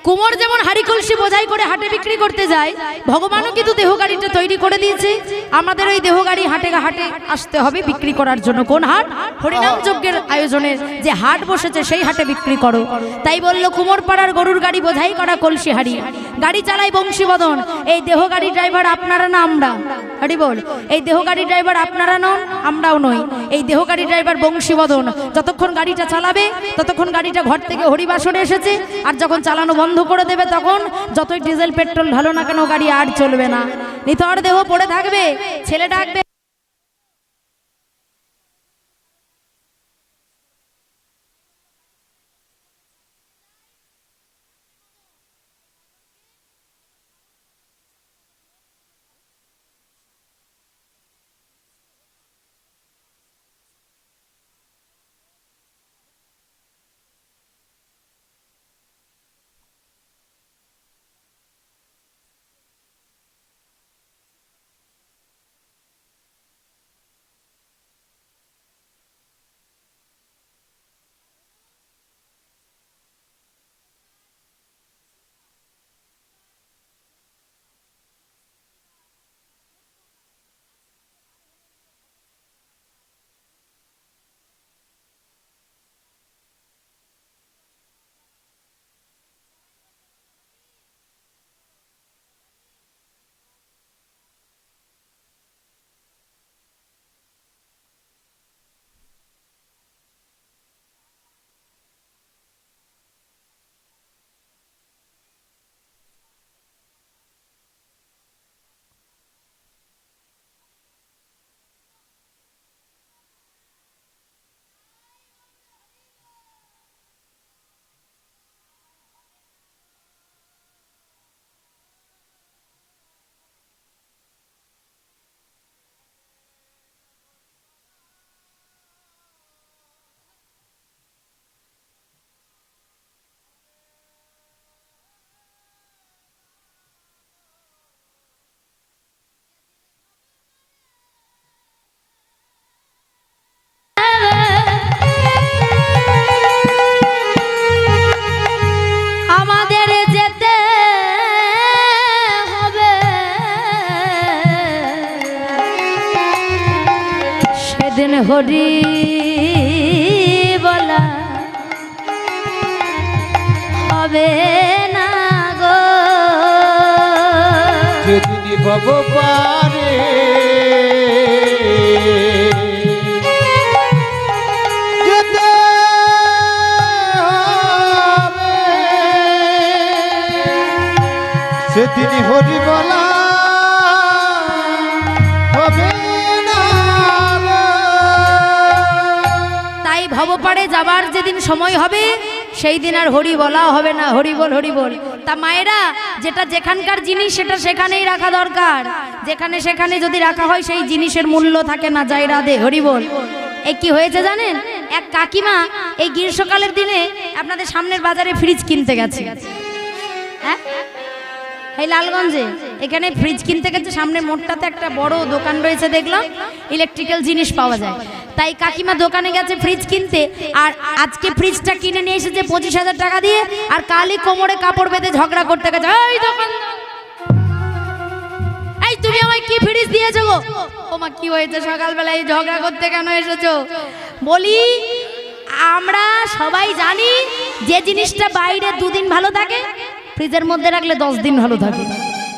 কুমোর যেমন হাড়ি কলসি বোঝাই করে হাটে বিক্রি করতে যায়, ভগবানও কিন্তু দেহ গাড়িটা তৈরি করে দিয়েছে। আমাদের ওই দেহ গাড়ি হাটে হাটে আসতে হবে বিক্রি করার জন্য। কোন হাট? হরিনাম যজ্ঞের আয়োজনের যে হাট বসেছে সেই হাটে বিক্রি করো। তাই বললো কুমোর পাড়ার গরুর গাড়ি বোঝাই করা কলসি হাড়ি, গাড়ি চালায় বংশীবদন। এই দেহ গাড়ি ড্রাইভার আপনারা না আমরা? হরি বল। এই দেহ গাড়ি ড্রাইভার আপনারা নন, আমরাও নই। এই দেহ গাড়ি ড্রাইভার বংশীবদন। যতক্ষণ গাড়িটা চালাবে ততক্ষণ গাড়িটা ঘর থেকে হরিবাসনে এসেছে, আর যখন চালানো বন্ধ করে দেবে তখন যতই ডিজেল পেট্রোল ঢালো না কেন গাড়ি আর চলবে না, নিথর দেহ পড়ে থাকবে। ছেলে ডাকবে, আমাদের যেতে হবে সেদিন হরি বলা হবে না গো, যেদিন ভব পারে যেতে হবে, সেদিন হরি বলা হবে না গো। তাই ভবপাড়ে যাবার যেদিন সময় হবে সেই দিন আর হরি বলা হবে না। হরি বল, হরি বল। তা মায়েরা, যেটা যেখানকার জিনিস সেটা সেখানেই রাখা দরকার। যেখানে সেখানে যদি রাখা হয় সেই জিনিসের মূল্য থাকে না। জয় রাধে, হরি বল। এই কি হয়েছে জানেন, এক কাকিমা এই গ্রীষ্মকালের দিনে আপনাদের সামনের বাজারে ফ্রিজ কিনতে গেছে। হ্যাঁ, এই লালগঞ্জে এখানে ফ্রিজ কিনতে গেছে। সামনে মোড়টাতে একটা বড় দোকান রয়েছে, দেখলাম ইলেকট্রিক্যাল জিনিস পাওয়া যায়। তাই কাকিমা দোকানে গেছে ফ্রিজ কিনতে, আর আজকে ফ্রিজটা কিনে নিয়ে এসেছে 25,000 টাকা দিয়ে, আর কালই কোমরে কাপড় বেঁধে ঝগড়া করতে গেছে। এই দোকান, এই তুমি আমায় কি ফ্রিজ দিয়েছো গো? ও মা, কি হয়েছে? সকালবেলায় এই ঝগড়া করতে কেন এসেছো? বলি, আমরা সবাই জানি যে জিনিসটা বাইরে 2 দিন ভালো থাকে ফ্রিজের মধ্যে রাখলে 10 দিন ভালো থাকে।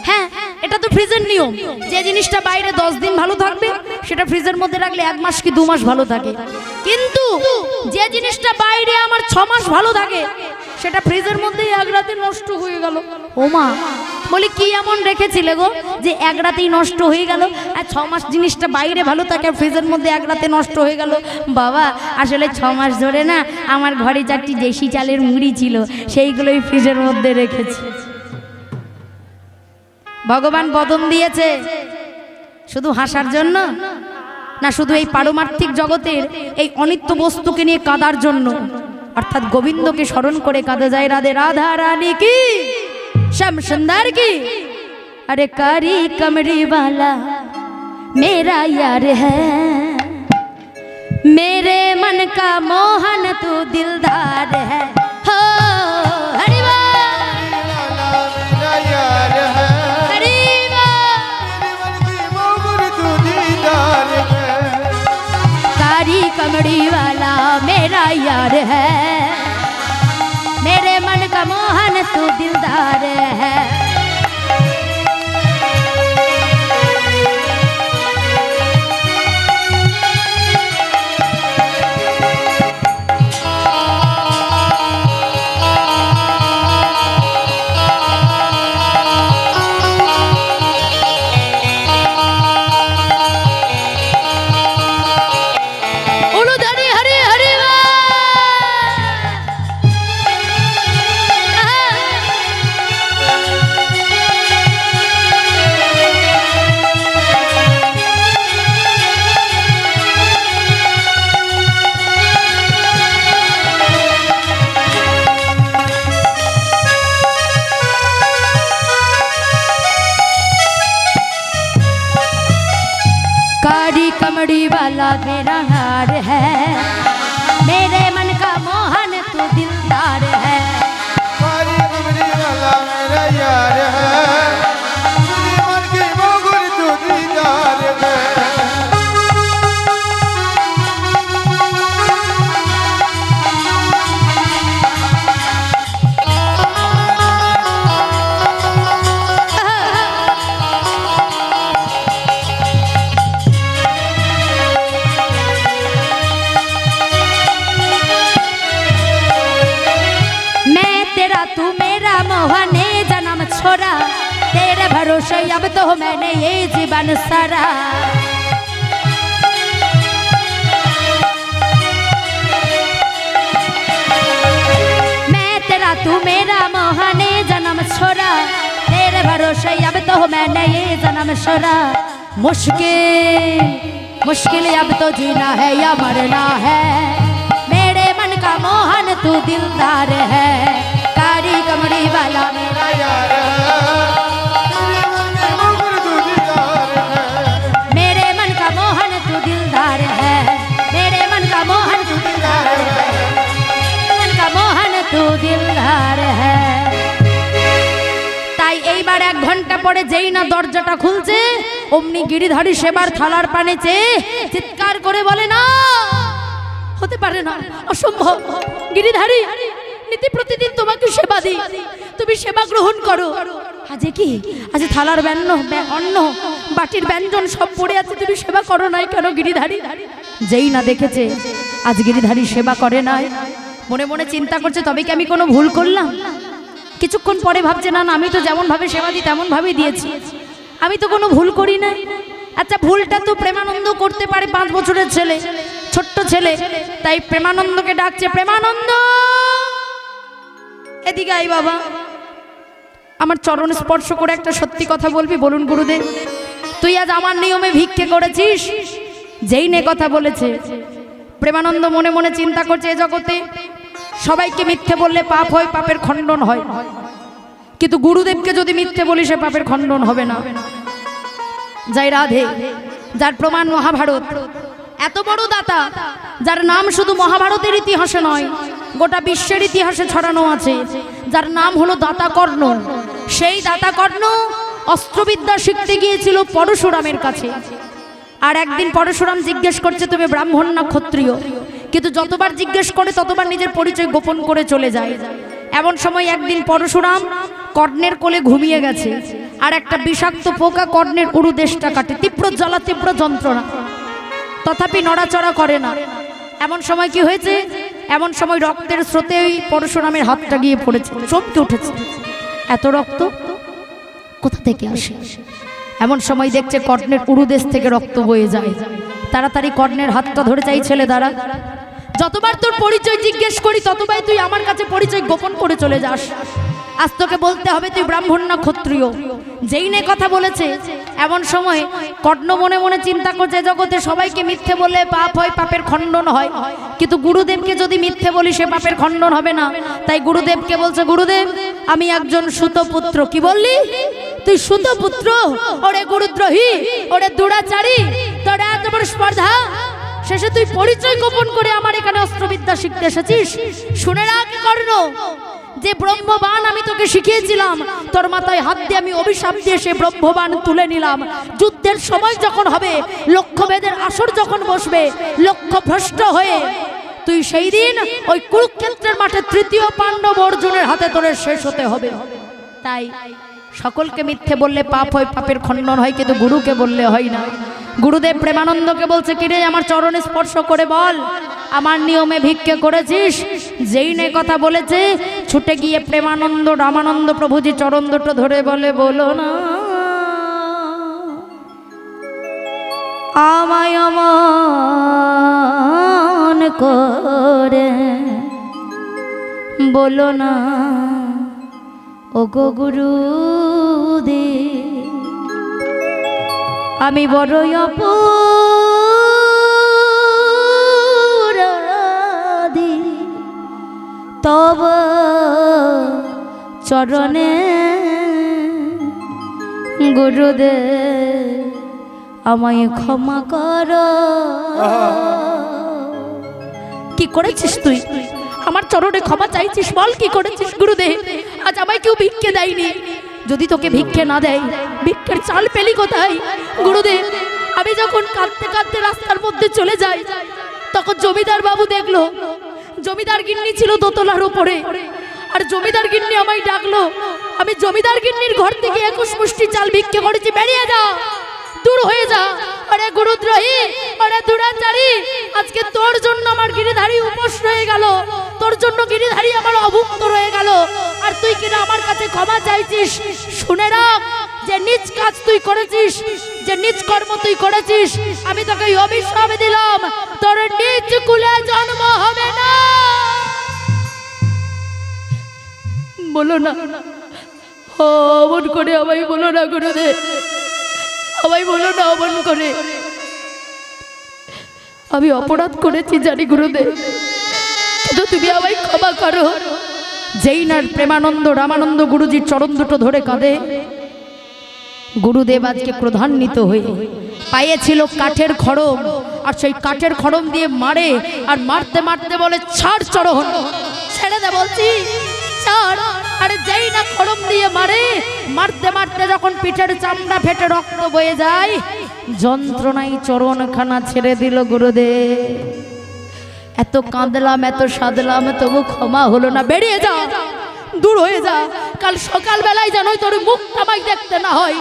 হ্যাঁ, এটা তো ফ্রিজের নিয়ম। যে জিনিসটা বাইরে 10 দিন ভালো থাকবে সেটা ফ্রিজের মধ্যে রাখলে 1 মাস কি 2 মাস ভালো থাকে। কিন্তু যে জিনিসটা বাইরে আমার 6 মাস ভালো থাকে সেটা ফ্রিজের মধ্যেই 1 রাতে নষ্ট হয়ে গেল। ও মা, বলি কি এমন রেখেছিলে গো যে 1 রাতেই নষ্ট হয়ে গেল? আর 6 মাস জিনিসটা বাইরে ভালো থাকে ফ্রিজের মধ্যে 1 রাতে নষ্ট হয়ে গেল? বাবা, আসলে 6 মাস ধরে না আমার ঘরে 4টি দেশি চালের মুড়ি ছিল, সেইগুলোই ফ্রিজের মধ্যে রেখেছি। ভগবান বদন দিয়েছে শুধু হাসার জন্য না, শুধু এই পারমার্থিক জগতের এই অনিত্য বস্তুকে নিয়ে কাঁদার জন্য। অর্থাৎ গোবিন্দকে স্মরণ করে কাঁদে যায় রাধে রাধা রানী কি, শ্যাম সুন্দর की। अरे कारी कमरी वाला मेरा यार है, मेरे मन का मोहन तू दिलदार है। हो हरि बोल। कमड़ी वाला मेरा यार है, मेरे मन का मोहन तू दिलदार है। कमड़ी वाला मेरा हार है, मेरे मन का मोहन तू दिलदार है। कारी कमड़ी वाला मेरा यार है, मेरे मन की मोहन तू दिलदार है। तू मेरा मोहने जन्म छोड़ा, तेरे भरोसे अब तो मैंने ये जीवन सारा। मैं तेरा तू मेरा मोहने जन्म छोड़ा, तेरे भरोसे अब तो मैंने ये जन्म छोड़ा। मुश्किल मुश्किल अब तो जीना है या मरना है, मेरे मन का मोहन तू दिलदार है। कारी कमड़ी वाला मेरा यार है, मेरे मन का मोहन तू दिलदार है, मेरे मन का मोहन तू दिलदार है, मन का मोहन तू दिलदार है। তাই এইবার 1 ঘন্টা পরে যেই না দরজাটা খুলছে, অমনি গিরিধারী সেবার থালার পানে চেয়ে চিৎকার করে বলে, না হতে পারে না, অসম্ভব। গিরিধারী নীতি প্রতিদিন তোমাকে সেবা দিই, তুমি সেবা গ্রহণ করো। আজ কি, আজ থালার অন্ন বাটির ব্যঞ্জন সব পড়ে আছে, তুমি সেবা করো নাই কেন গিরিধারী? যেই না দেখেছে আজ গিরিধারী সেবা করে নাই, মনে মনে চিন্তা করছে তবে কি আমি কোনো ভুল করলাম? কিছুক্ষণ পরে ভাবছে, না না, আমি তো যেমন ভাবে সেবা দিই তেমন ভাবেই দিয়েছি, আমি তো কোনো ভুল করি নাই। আচ্ছা, ভুলটা তো প্রেমানন্দ করতে পারে, 5 বছরের ছেলে, ছোট্ট ছেলে। তাই প্রেমানন্দকে ডাকছে, প্রেমানন্দ এদিকে আই বাবা, আমার চরণ স্পর্শ করে একটা সত্যি কথা বলবি? বলুন গুরুদেব। তুই আজ আমার নিয়মে ভিক্ষে করেছিস? যেই নে কথা বলেছে, প্রেমানন্দ মনে মনে চিন্তা করছে, এ জগতে সবাইকে মিথ্যে বললে পাপ হয়, পাপের খণ্ডন হয়, কিন্তু গুরুদেবকে যদি মিথ্যে বলি সে পাপের খণ্ডন হবে না। জয় রাধে। যার প্রমাণ মহাভারত, এত বড় দাতা, যার নাম শুধু মহাভারতের ইতিহাসে নয় গোটা বিশ্বের ইতিহাসে ছড়ানো আছে, যার নাম হলো দাতা কর্ণ। সেই দাতা কর্ণ অস্ত্রবিদ্যা শিখতে গিয়েছিল পরশুরামের কাছে। আর একদিন পরশুরাম জিজ্ঞেস করছে, তুমি ব্রাহ্মণ না ক্ষত্রিয়? কিন্তু যতবার জিজ্ঞেস করে ততবার নিজের পরিচয় গোপন করে চলে যায়। এমন সময় একদিন পরশুরাম কর্ণের কোলে ঘুমিয়ে গেছে, আর একটা বিষাক্ত পোকা কর্ণের উরুদেশটা কাটে, তীব্র জ্বালা, তীব্র যন্ত্রণা, তথাপি নড়াচড়া করে না। এমন সময় কি হয়েছে? এমন সময় রক্তের স্রোতে ওই পরশুরামের হাতটা গিয়ে পড়েছে, চমকে উঠেছে, এত রক্ত কোথা থেকে আসে? এমন সময় দেখছে কর্ণের উরুদেশ থেকে রক্ত বয়ে যায়। তাড়াতাড়ি কর্ণের হাতটা ধরে, চাই ছেলে দাঁড়া, যতবার তোর পরিচয় জিজ্ঞেস করি ততবার তুই আমার কাছে পরিচয় গোপন করে চলে যাস। আজ তোকে বলতে হবে তুই ব্রাহ্মণ না ক্ষত্রিয়। যেই নে কথা বলেছে, এমন সময় কর্ণ মনে মনে চিন্তা করছে, জগতে সবাইকে মিথ্যে বললে পাপ হয়, পাপের খণ্ডন হয়, কিন্তু গুরুদেবকে যদি মিথ্যে বলি সে পাপের খণ্ডন হবে না। তাই গুরুদেবকে বলছে, গুরুদেব আমি একজন সুতপুত্র। কি বললি তুই? সুতপুত্র? ওরে গুরুদ্রোহী, ওরে দুরাচারী, তোর এত বড় স্পর্ধা! শেষে তুই পরিচয় গোপন করে আমার এখানে অস্ত্রবিদ্যা শিখতে এসেছিস। শুনে রাখ কর্ণ, যে ব্রহ্মবাণ আমি তোকে শিখিয়েছিলাম, তোর মাথায় হাত দিয়ে আমি অভিশাপ দিয়ে সে ব্রহ্মবাণ তুলে নিলাম। যুদ্ধের সময় যখন হবে, লক্ষ্যভেদের আসর যখন বসবে, লক্ষ্য ভ্রষ্ট হয়ে তুই সেই দিন ওই কুরুক্ষেত্রের মাঠে তৃতীয় পাণ্ডব অর্জুনের হাতে তোরে শেষ হতে হবে। তাই সকলকে মিথ্যে বললে পাপ হয়, পাপের খণ্ডন হয়, কিন্তু গুরুকে বললে হয় না। গুরুদেব প্রেমানন্দকে বলছে, কিরে আমার চরণে স্পর্শ করে বল, আমার নিয়মে ভিক্ষে করেছিস? যেই নে কথা বলেছে, ছুটে গিয়ে প্রেমানন্দ রামানন্দ প্রভুজি চরণ দুটো ধরে বলে, বলো না আমায় অমন করে, বলো না ও গো গুরুদেব, আমি বড়ই অপরাধী তব চরণে গুরুদেব আমায় ক্ষমা কর। কি করেছিস তুই? আমার চরণে ক্ষমা চাইছিস, বল কি করেছিস? গুরুদেব আজ আমায় কেউ ভিক্ষে দেয়নি, যদি তোকে ভিক্ষে না দেয় ভিক্ষের চাল পেলি কোথায়? গুরুদেব আমি যখন কাঁদতে কাঁদতে রাস্তার মধ্যে চলে যাই, তখন জমিদার বাবু দেখলো, জমিদার গিন্নি ছিল দোতলার উপরে, আর জমিদার গিন্নি আমায় ডাকলো। আমি জমিদার গিন্নির ঘর থেকে 21 মুষ্টি চাল ভিক্ষে করেছি, বেরিয়ে যা, দূর হয়ে যা। আরে গুরুদ্রোহী, আরে দুরাচারী, আজকে তোর জন্য আমার গিরিধারী উপোস রয়ে গেল, তোর জন্য গিরিধারী আমার অভুক্ত রয়ে গেল, আর তুই কিনা আমার কাছে ক্ষমা চাইছিস। শুনে রাখ, যে নিজ কাজ তুই করেছিস, যে নিজ কর্ম তুই করেছিস, আমি তোকে অভিশাপ দিলাম, তোর নিজ কুলে জন্ম হবে না। বলো না, অমন করে আমায় বলো না গুরুদেব, আমায় বলো না অমন করে। আমি অপরাধ করেছি জানি গুরুদেব, কিন্তু তুমি আমায় ক্ষমা করো। যেই না প্রেমানন্দ রামানন্দ গুরুজির চরণ দুটো ধরে কাঁদে, গুরুদেব আজকে ক্রোধান্বিত হয়ে, পায়ে ছিল কাঠের খড়ম, আর সেই কাঠের খড়ম দিয়ে মারে, আর মারতে মারতে বলে, ছাড় চরণ, ছেড়ে দে বলছি, ছাড়। আরে যেই না খড়ম দিয়ে মারে, মারতে মারতে যখন পিঠের চামড়া ফেটে রক্ত বয়ে যায়, যন্ত্রণায় চরণখানা ছেড়ে দিল গুরুদেব। এত কাঁদলাম, এত সাধলাম, তবু ক্ষমা হলো না, বেরিয়ে যা, দূর হয়ে যা। কাল সকাল বেলায় যেন তোর মুখটা আমায় দেখতে না হয়,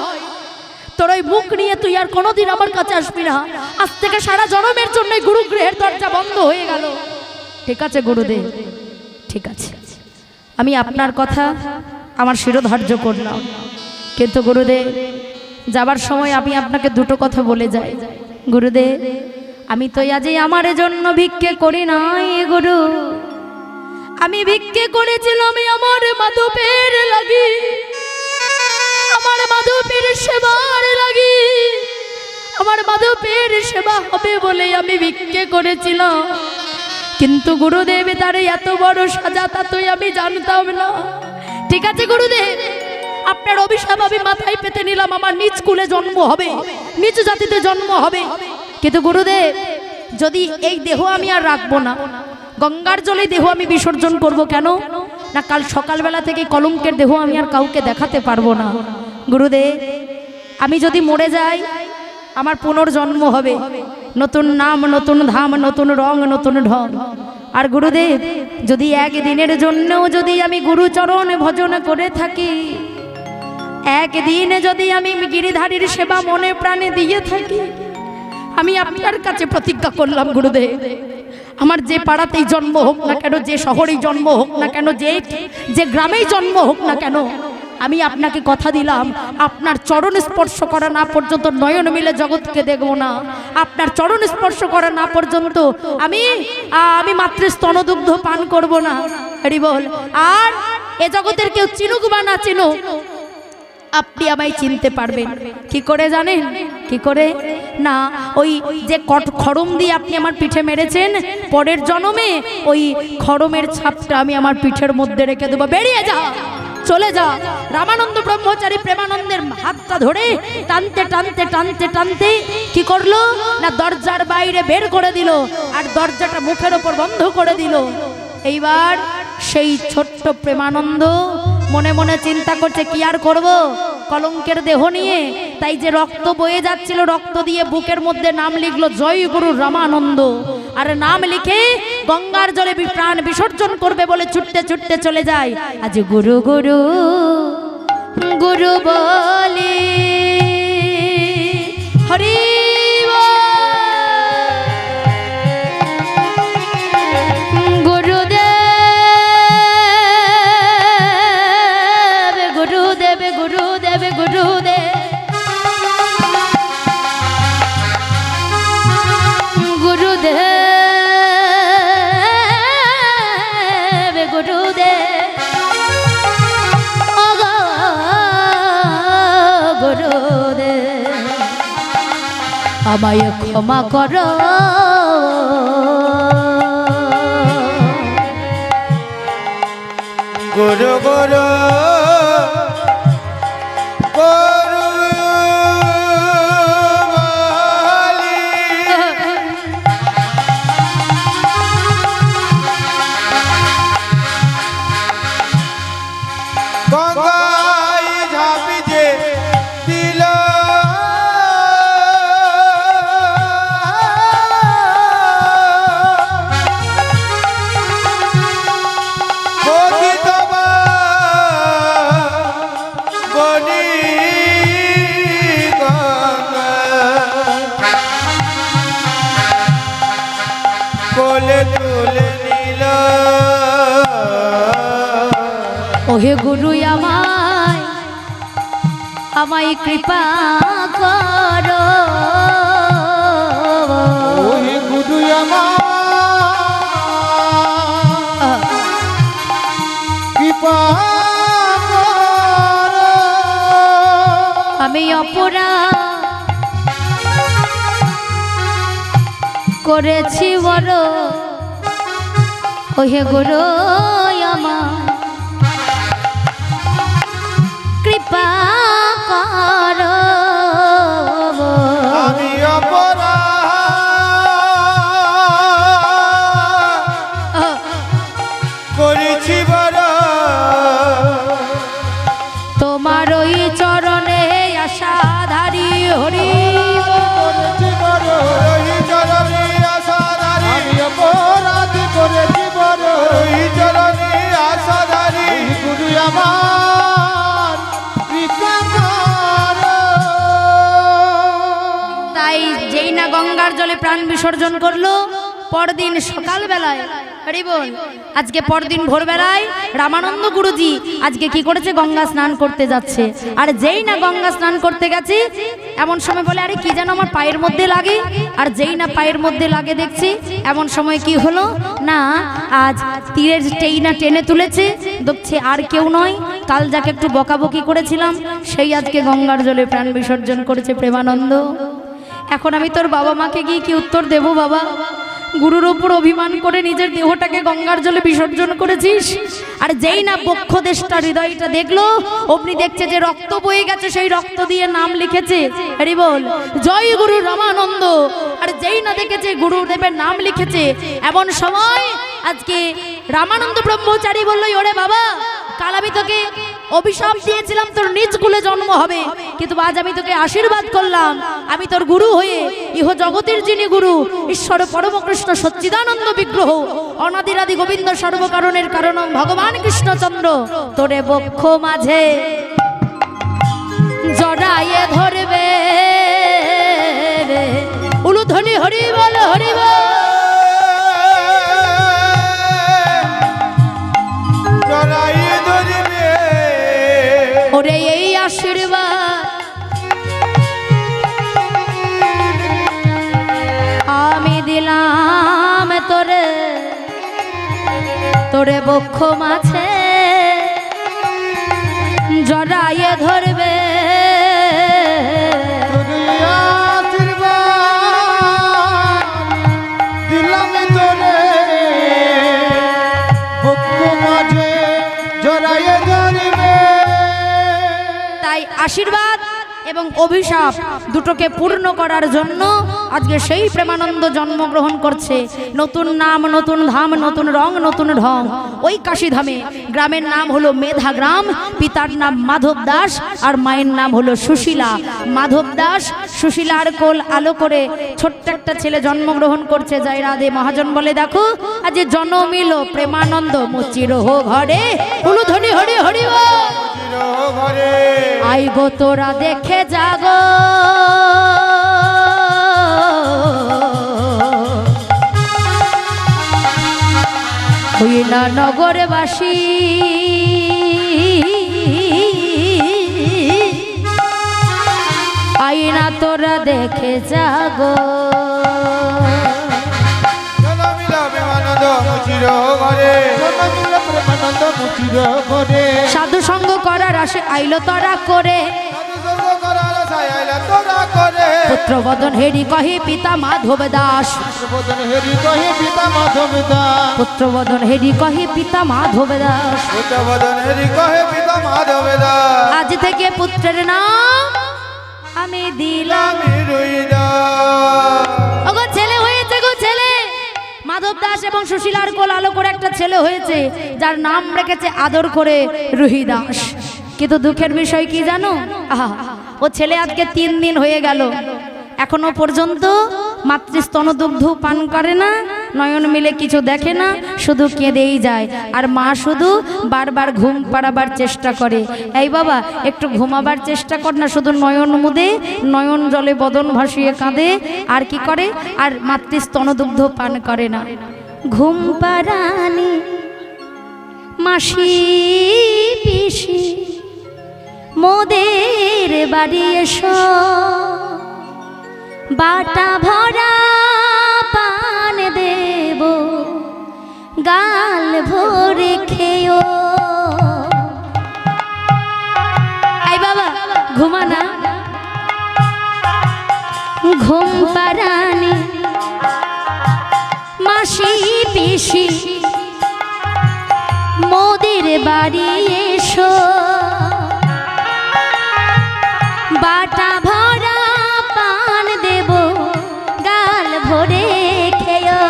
তোর ওই মুখ নিয়ে তুই আর কোনোদিন আমার কাছে আসবি না। আজ থেকে সারা জনমের জন্য গুরুগৃহের দরজা বন্ধ হয়ে গেল। ঠিক আছে গুরুদেব, ঠিক আছে, আমি আপনার কথা আমার শিরোধার্য করলাম, কিন্তু গুরুদেব যাবার সময় আমি আপনাকে দুটো কথা বলে যাই। গুরুদেব আমি তো আজ আমার জন্য ভিক্ষে করি নাই গুরু, আমি ভিক্ষে করেছিলাম আমার মাধবের লাগি, আমার মাধবের সেবার লাগি, আমার মাধবের সেবা হবে বলে আমি ভিক্ষে করেছিলাম। কিন্তু গুরুদেব তার এত বড় সাজা তা তো আমি জানতাম না। ঠিক আছে গুরুদেব, আপনার অভিশাপ আমি মাথায় পেতে নিলাম, আমার নিজ কুলে জন্ম হবে, নিজ জাতিতে জন্ম হবে। কিন্তু গুরুদেব যদি এই দেহ আমি আর রাখবো না, গঙ্গার জলে দেহ আমি বিসর্জন করব কেন না, কাল সকালবেলা থেকে কলঙ্কের দেহ আমি আর কাউকে দেখাতে পারবো না। গুরুদেব আমি যদি মরে যাই, আমার পুনর্জন্ম হবে, নতুন নাম, নতুন ধাম, নতুন রং, নতুন ঢং। আর গুরুদেব যদি একদিনের জন্যও যদি আমি গুরুচরণ ভজন করে থাকি, একদিনে যদি আমি গিরিধারীর সেবা মনে প্রাণে দিয়ে থাকি, আমি আপনার কাছে প্রতিজ্ঞা করলাম গুরুদেব, আমার যে পাড়াতেই জন্ম হোক না কেন, যে শহরেই জন্ম হোক না কেন, যে গ্রামেই জন্ম হোক না কেন, আমি আপনাকে কথা দিলাম, আপনার চরণ স্পর্শ করা না পর্যন্ত নয়ন মিলে জগৎকে দেখব না, আপনার চরণ স্পর্শ করা না পর্যন্ত আমি মাত্র স্তনদুগ্ধ পান করব না। হরি বল। আর এ জগতের কেউ চিনুক বা না চিনুক, আপনি আমায় চিনতে পারবেন কি করে জানেন? কি করে না, ওই যে খড়ম দিয়ে আপনি আমার পিঠে মেরেছেন, পরের জন্মে ওই খড়মের ছাপটা আমি আমার পিঠের মধ্যে রেখে দেবো। বেরিয়ে যা, চলে যা। রামানন্দ ব্রহ্মচারী প্রেমানন্দের হাতটা ধরে টানতে টানতে টানতে টানতে কি করলো না, দরজার বাইরে বের করে দিল, আর দরজাটা মুখের ওপর বন্ধ করে দিল। এইবার সেই ছোট্ট প্রেমানন্দ মনে মনে চিন্তা করছে কি আর করব, কলঙ্কের দেহ নিয়ে। তাই যে রক্ত বয়ে যাচ্ছিল, রক্ত দিয়ে বুকের মধ্যে নাম লিখলো জয় গুরু রামানন্দ। আর নাম লিখে গঙ্গার জলে প্রাণ বিসর্জন করবে বলে ছুটতে ছুটতে চলে যায়। আজ গুরু গুরু গুরু বলে হরি আমায় ক্ষমা করো, গুরু গুরু গুরু বলি গঙ্গায় ঝাঁপি যে দিল ওহে গুরু আমায় আমায় কৃপা করো, ওহে গুরু আমার কৃপা করো। আমি অপরাধ করেছি বড়, ওহে গুরু আমায় কৃপা করো। আমি অপরাধ করেছি বড়, তোমার ওই চরণে আশাধারী হরি করেছি বড়, ওই চরণে আশাধারী। আমি অপরাধ করেছি বড়, ওই চরণে আশাধারী। গুরু আমার কৃপা করো। তাই যেই না গঙ্গার জলে প্রাণ বিসর্জন করলো, পরদিন সকালবেলায় হরি বল, আজকে পরদিন ভোরবেলায় রামানন্দ গুরুজি আজকে কি করেছে, গঙ্গা স্নান করতে যাচ্ছে। আর যেই না গঙ্গা স্নান করতে গেছে, এমন সময় বলে আরে কি যেন আমার পায়ের মধ্যে লাগে। আর যেই না পায়ের মধ্যে লাগে দেখছি, এমন সময় কি হলো না, আজ তীরের টেইনা টেনে তুলেছে, দেখছে আর কেউ নয়, কাল যাকে একটু বকাবকি করেছিলাম সেই আজকে গঙ্গার জলে প্রাণ বিসর্জন করেছে প্রেমানন্দ। এখন আমি তোর বাবা মাকে গিয়ে কি উত্তর দেব বাবা? গুরুর ওপর অভিমান করে নিজের দেহটাকে গঙ্গার জলে বিসর্জন করেছিস। আর যেই না বক্ষদেশটা হৃদয়টা দেখলো, অমনি দেখছে যে রক্ত বয়ে গেছে, সেই রক্ত দিয়ে নাম লিখেছে হরি বল জয় গুরু রামানন্দ। আর যেই না দেখেছে গুরুদেবের নাম লিখেছে, এমন সময় আজকে রামানন্দ ব্রহ্মচারী বললো ওরে বাবা, কাল আমি তোকে অভিশাপ দিয়েছিলাম তোর নিজ কুলে জন্ম হবে, কিন্তু আজ আমি তোকে আশীর্বাদ করলাম, আমি তোর গুরু হয়ে ইহ জগতের যিনি গুরু ঈশ্বর পরম কৃষ্ণ সচ্চিদানন্দ বিগ্রহ অনাদিরাদি গোবিন্দ সর্বকারণের কারণ ভগবান কৃষ্ণচন্দ্র তোরে বক্ষ মাঝে জড়াইয়ে ধরবে। উলুধ্বনি হরি বল হরি বল। ওরে এই আশীর্বাদ আমি দিলাম তোরে, তোরে বক্ষ মাঝে জড়াইয়ে ধরবে। দিলাম তোরে বক্ষ মাঝে জড়াইয়ে ধরবে। তাই আশীর্বাদ এবং অভিশাপ দুটোকে পূর্ণ করার জন্য আজকে সেই প্রেমানন্দ জন্মগ্রহণ করছে। নতুন নাম, নতুন ধাম, নতুন রং, নতুন ঢং। ওই কাশীধামে গ্রামের নাম হলো মেধা গ্রাম, পিতার নাম মাধব দাস আর মায়ের নাম হলো সুশীলা। মাধব দাস সুশীলার কোল আলো করে ছোট্ট একটা ছেলে জন্মগ্রহণ করছে। জয় রাধে। মহাজন বলে দেখো আজ জন্মিল প্রেমানন্দ মুচির হো ঘরে, উলুধ্বনি হরি হরি ও ঘরে আই গো তোরা দেখে যাগো, হইলা নগরবাসী আইনা তোরা দেখে যাগো। জনমিল প্রেমানন্দ মুচির ঘরে, জনমিল প্রেমানন্দ মুচির ঘরে। সাধু সঙ্গ করার আসে আইলো তোরা করে, সাধুসঙ্গ করার আশায় আইলা তোরা করে। পুত্রবদন হেরি কহে পিতা মাধব দাস, পুত্রবদন হেরি কহে পিতা মাধব দাস, পুত্রবদন হেরি কহে পিতা মাধব দাস। পুত্রবদন হেরি কহে পিতা মাধব দাস। আজ থেকে পুত্রের নাম আমি দিলাম আমি রুইদাস। ওগো ছেলে হয়েছে গো ছেলে। মাধব দাস এবং সুশীলার কোল আলো করে একটা ছেলে হয়েছে যার নাম রেখেছে আদর করে রুহি দাস। কিন্তু দুঃখের বিষয় কি জানো, আহা, ও ছেলে আজকে 3 দিন হয়ে গেল, এখনো পর্যন্ত মাতৃস্তন দুগ্ধ পান করে না, নয়ন মিলে কিছু দেখে না, শুধু কেঁদেই যায়। আর মা শুধু বারবার ঘুম পাড়াবার চেষ্টা করে, এই বাবা একটু ঘুমাবার চেষ্টা কর না, শুধু নয়ন মুদে নয়ন জলে বদন ভাসিয়ে কাঁদে। আর কি করে, আর মাতৃস্তন দুগ্ধ পান করে না। ঘুম পাড়ানি মাসি পিসি মোদের বাড়ি এসো, বাটা ভরা পান দেব গাল ভরে খেও। এই বাবা ঘুমানা, ঘুম পাড়ানি মাসি পিসি মোদের বাড়ি এসো, বাটা ভরা পান দেব গাল ভরে খেও।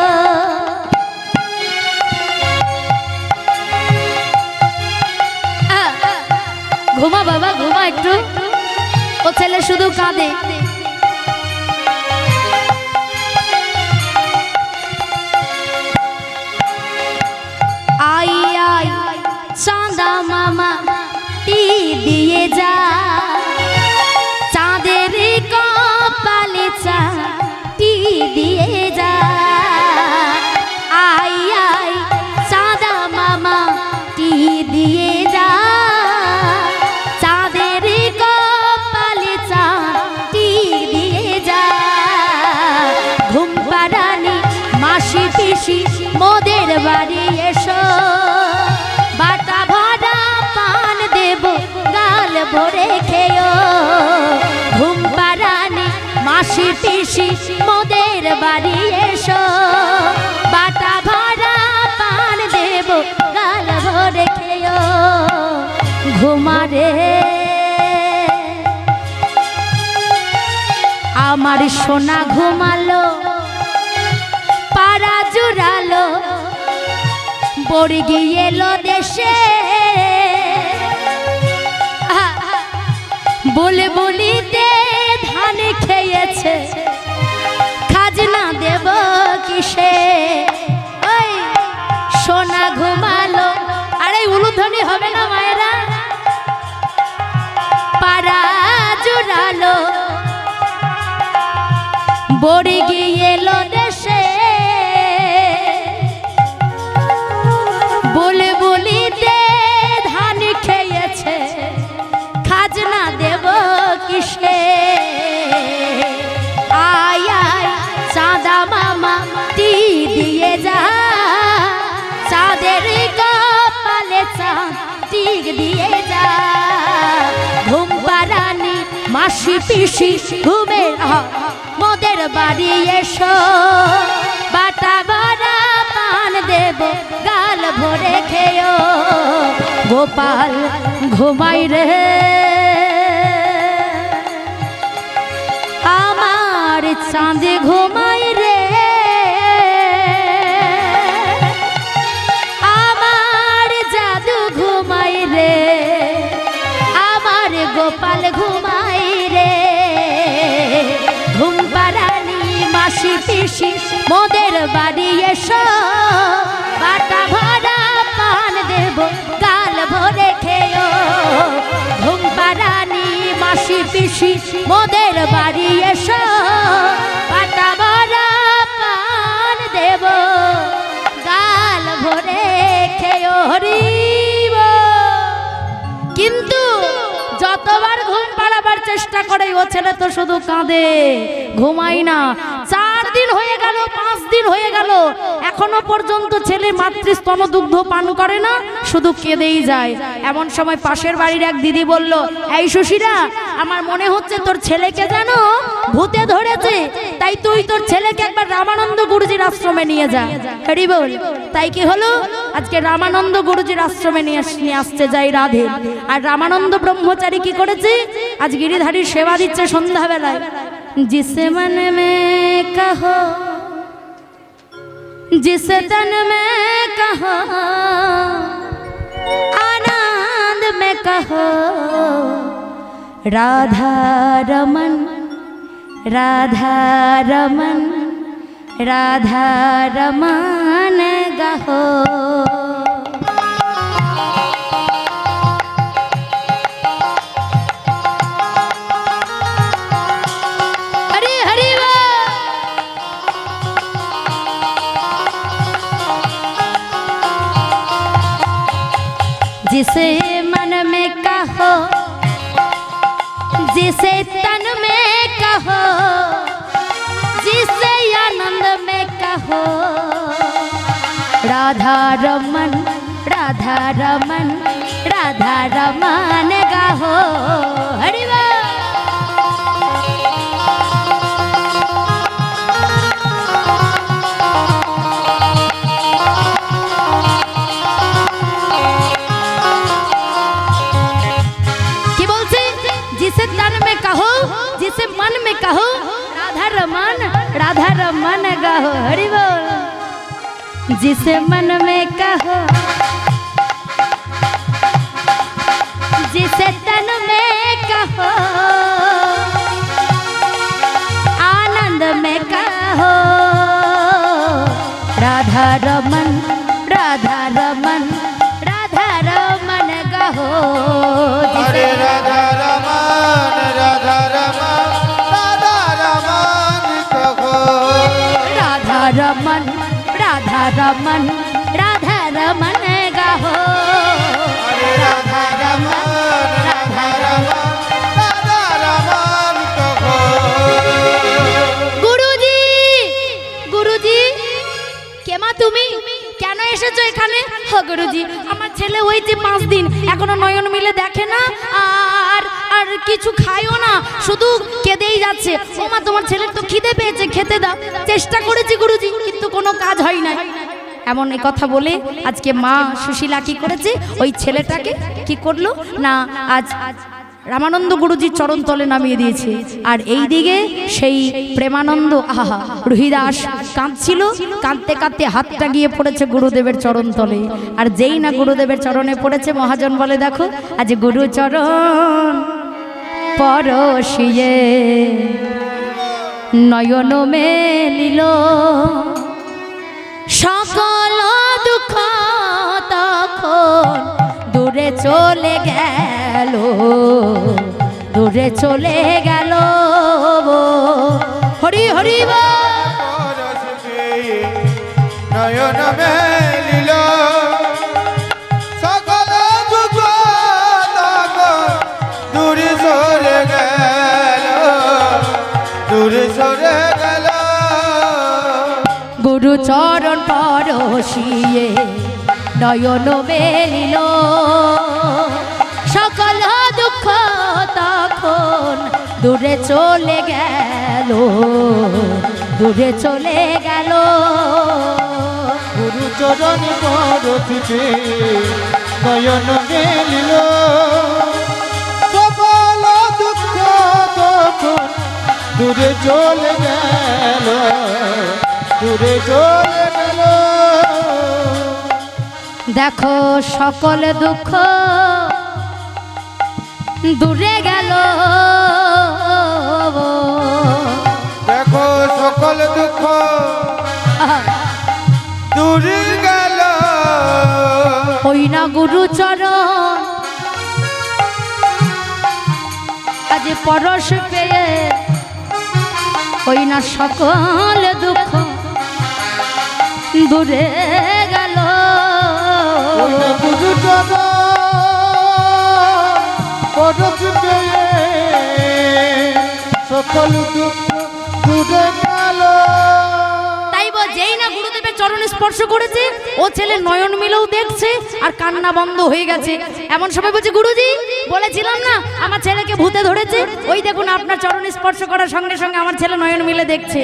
ঘুমা বাবা ঘুমা একটু, ও ছেলে শুধু কাঁদে। আই আই চাঁদা মামা টি দিয়ে যা, চাঁদের কপালে চাটি দিয়ে যা। আই আই চাঁদা মামা টি দিয়ে যা, চাঁদের কপালে চাটি দিয়ে যা। ঘুম পাড়ানি মাসি পিসি মোদের বাড়ি এসো, বাটা ভরা পান দেব গাল ভরে খেও। ঘুম পাড়ানি মাসি পিসি মোদের বাড়ি এসো, বাটা ভরা পান দেব গাল ভরে খেও। ঘুমারে আমার সোনা ঘুমালো, পাড়া জুড়ালো, পড়ে গিয়েলো দেশে। বলে বলিতে ধান খেয়েছে, খাজনা দেব কিসে। ওই সোনা ঘুমালো, আরে উলুধ্বনি হবে না মায়েরা। পাড়া জুড়ালো, পড়ে গিয়েলো দেশে। বলে বলিতে ধান খেয়েছে, খাজনা দেব কিসে। আয় আয় চাঁদা মামা টি দিয়ে যা, চাঁদের কপালে চাঁটি দিয়ে যা। ঘুম পাড়ানি মাসি পিসি ঘুমের মোদের বাড়ি এসো, বাটা ভরা পান দেব গাল ভরে খেও। গোপাল ঘুমাই রে চাঁদ ঘুমাই রে, আমার জাদু ঘুমাই রে, আমার গোপাল ঘুমাই রে। ঘুম পাড়ানি মাসি পিসি মোদের বাড়ি এসো, বাটা ভরা পান দেব গাল ভরে খেও। ঘুম পাড়ানি মাসি পিসি মোদের বাড়ি এসো, বাটা ভরা পান দেব গাল ভরে খেও। হরিব। কিন্তু যতবার ঘুম পাড়াবার চেষ্টা করে ও ছেলে তো শুধু কাঁদে, ঘুমাই না। 4 দিন হয়ে গেল, 5 দিন হয়ে গেল, এখনো পর্যন্ত ছেলে মাতৃস্তন দুগ্ধ পান করে না, শুধু কেঁদেই যায়। এমন সময় পাশের বাড়ির এক দিদি বলল, এই সুশীরা, আমার মনে হচ্ছে তোর ছেলেকে যেন ভূতে ধরেছে, তাই তুই তোর ছেলেকে একবার রামানন্দ গুরুজির আশ্রমে নিয়ে যা। হরি বল। তাই কি হলো, আজকে রামানন্দ গুরুজির আশ্রমে নিয়ে আসতে যাই রাধে। আর রামানন্দ ব্রহ্মচারী কি করেছে, আজ গিরিধারীর সেবা দিচ্ছে সন্ধ্যাবেলায়। जिसे मन में कहो, जिसे तन में कहो, आनंद में कहो, राधा रमन, राधा रमन, राधा रमन गाहो। जिसे मन में कहो, जिसे तन में कहो, जिसे आनंद में कहो, राधा रमन, राधा रमन, राधा रमन गाहो। हरि बोल। जिसे तन में कहो, जिसे मन में कहो, राधा रमन, राधा रमन गाहो। हरि बोल। जिसे मन में कहो, जिसे तन में कहो, आनंद में कहो, राधा रमन, राधा रमन, राधा रमन गाहो। अरे राधा रमन, राधा रमन, राधा रमन कहो। राधा रमन, राधा रमन, राधा रमन गाहो। अरे राधा रमन, राधा रमन, राधा रमन कहो। गुरुजी, गुरुजी, কেমা তুমি কেন এসেছো এখানে? হ গুরুজি, আমার ছেলে হয়েছে 5 দিন, এখনো নয়ন মিলে দেখে না, আর আর কিছু খায়ও না, শুধু কেঁদেই যাচ্ছে। ও মা, তোমার ছেলের তো খিদে পেয়েছে, খেতে দাও। চেষ্টা করেছি গুরুজি, কিন্তু কোনো কাজ হয় না। এমন এই কথা বলে আজকে মা সুশীলা কি করেছে, ওই ছেলেটাকে কি করলো না, আজ রামানন্দ গুরুজির চরণ তলে নামিয়ে দিয়েছে। আর এই দিকে সেই প্রেমানন্দ, আহা, রুহিদাস কাঁদছিল, কাঁদতে কাঁদতে হাতটা গিয়ে পড়েছে গুরুদেবের চরণ তলে। আর যেই না গুরুদেবের চরণে পড়েছে, মহাজন বলে, দেখো আজ গুরু চরণ পরশিয়ে নয়ন মেলিল, সকল দুঃখ তখন দূরে চলে গেল, দূরে চলে গেল। হরি হরি বল। নয়ন মেলিল, সকল দুঃখ তখন দূরে সরে গেল, দূরে সরে গেল। গুরু চরণ পরশিয়ে নয়ন মেলিল, সকল দুঃখ তখন দূরে চলে গেল, দূরে চলে গেল। গুরু চরণ পরশিয়ে নয়ন মেলিল, সকল দুঃখ তখন দূরে চলে গেল, দূরে চলে গেল। দেখো সকল দুঃখ দূরে গেল, দেখো সকল দুঃখ দূরে গেল। ওই না গুরুচরণ আজ পরশ পেয়ে, ওই না সকল দুঃখ দূরে গেল। পরশ পেয়ে সকল দুঃখ দূরে গেল। তাই যেই না গুরুদেবের চরণ স্পর্শ করেছে, ও ছেলে নয়ন মিলেও দেখছে আর কান্না বন্ধ হয়ে গেছে। এমন সময় বলছে, গুরুজি বলেছিলাম না আমার ছেলেকে ভূতে ধরেছে, ওই দেখুন আপনার চরণ স্পর্শ করার সঙ্গে সঙ্গে আমার ছেলে নয়ন মিলে দেখছে।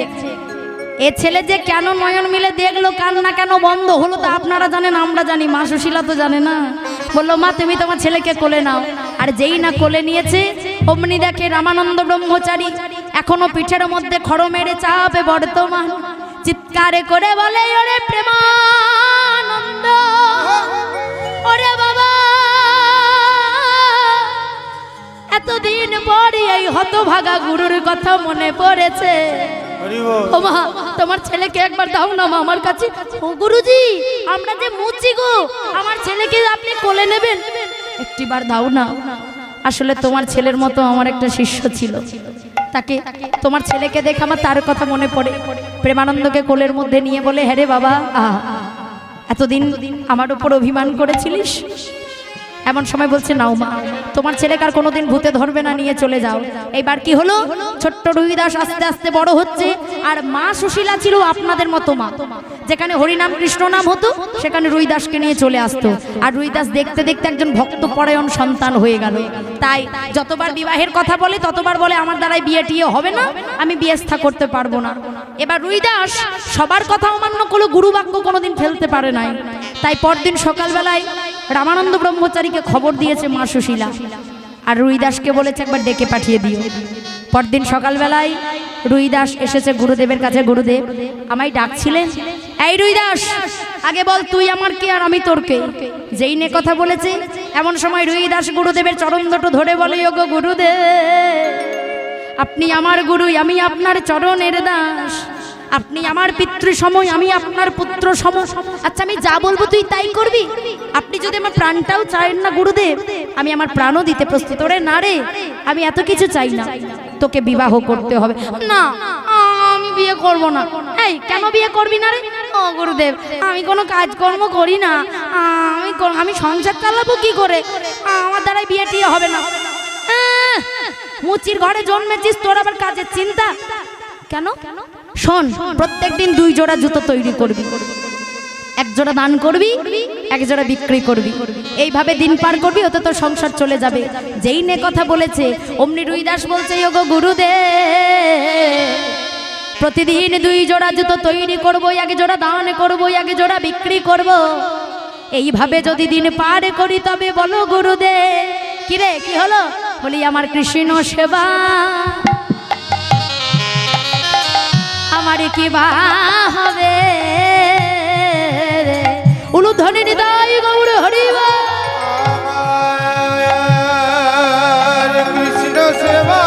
এ ছেলে যে কেন নয়ন মিলে দেখলো, কান্না কেন বন্ধ হলো তা আপনারা জানেন, আমরা জানি, মা সুশীলা তো জানে না। বললো, মা তুমি তোমার ছেলেকে কোলে নাও। আর যেই না কোলে নিয়েছে, অমনি দেখে রামানন্দ ব্রহ্মচারী এখনো পিঠের মধ্যে খড় মেরে চাপে বর্তমান, চিৎকারে করে বলে, ওরে প্রেমানন্দ, ওরে বাবা, এতদিন পরে এই হতভাগা গুরুর কথা মনে পড়েছে। ও মা, তোমার ছেলেকে একবার দাও না মা আমার কাছে। ও গুরুজি, আমরা যে মুচি গো, আমার ছেলেকে আপনি কোলে নেবেন, একটিবার দাও না। আসলে তোমার ছেলের মতো আমার একটা শিষ্য ছিল, তাকে, তোমার ছেলেকে দেখে আমার তার কথা মনে পড়ে। প্রেমানন্দকে কোলের মধ্যে নিয়ে বলে, হ্যাঁ রে বাবা, এতদিন আমার উপর অভিমান করেছিলিস। এমন সময় বলছে, নাও মা, তোমার ছেলেকে আর কোনোদিন ভূতে ধরবে না, নিয়ে চলে যাও। এইবার কি হলো, ছোট্ট রুইদাস আস্তে আস্তে বড় হচ্ছে। আর মা সুশীলা ছিল আপনাদের মতো মা, যেখানে হরিনাম কৃষ্ণ নাম হতো সেখানে রুইদাসকে নিয়ে চলে আসতো। আর রুইদাস দেখতে দেখতে একজন ভক্তপরায়ণ সন্তান হয়ে গেল। তাই যতবার বিবাহের কথা বলে ততবার বলে, আমার দ্বারাই বিয়ে টিয়ে হবে না, আমি বিয়েস্থা করতে পারবো না। এবার রুইদাস সবার কথা অমান্য করলো, গুরু বাক্য কোনোদিন ফেলতে পারে নাই। তাই পরদিন সকালবেলায় রামানন্দ ব্রহ্মচারীকে খবর দিয়েছে মা সুশীলা, আর রুইদাসকে বলেছে একবার ডেকে পাঠিয়ে দিও। পরদিন সকালবেলায় রুইদাস এসেছে গুরুদেবের কাছে। গুরুদেব আমায় ডাকছিলেন। এই রুইদাস, আগে বল তুই আমার কে আর আমি তোর কে? যেই নে কথা বলেছে, এমন সময় রুইদাস গুরুদেবের চরণ দুটো ধরে বলে, ওগো গুরুদেব, আপনি আমার গুরু, আমি আপনার চরণের দাস। আপনি আমার পিতৃ সময়, আমি আপনার পুত্র সম। আচ্ছা আমি যা বলবো তুই তাই করবি? আপনি যদি আমার প্রাণটাও চাইন না গুরুদেব, আমি আমার প্রাণও দিতে প্রস্তুত। ওরে না রে, আমি এত কিছু চাই না, তোকে বিবাহ করতে হবে। না, আমি বিয়ে করব না। এই কেন বিয়ে করবি না রে? ও গুরুদেব, আমি কোনো কাজকর্ম করি না, আমি সংসার চালাবো কি করে? আমার দ্বারাই বিয়ে টিয়ে হবে না। মুচির ঘরে জন্মেছিস, তোর আবার কাজের চিন্তা কেন? শোন, প্রত্যেকদিন 2 জোড়া জুতো তৈরি করবি, 1 জোড়া দান করবি, 1 জোড়া বিক্রি করবি, এইভাবে দিন পার করবি, ওতে তোর সংসার চলে যাবে। যেই নে কথা বলেছে, অমনি রুইদাস বলছে, ওগো গুরুদেব, প্রতিদিন 2 জোড়া জুতো তৈরি করবো, 1 জোড়া দান করবো, 1 জোড়া বিক্রি করব। এইভাবে যদি দিন পার করি তবে বলো গুরুদেব। কিরে কি হলো? বলি আমার কৃষ্ণ সেবা, আমার কি বা হবে? উলুধ্বনি নিতাই গৌর হরিবা, কৃষ্ণ সেবা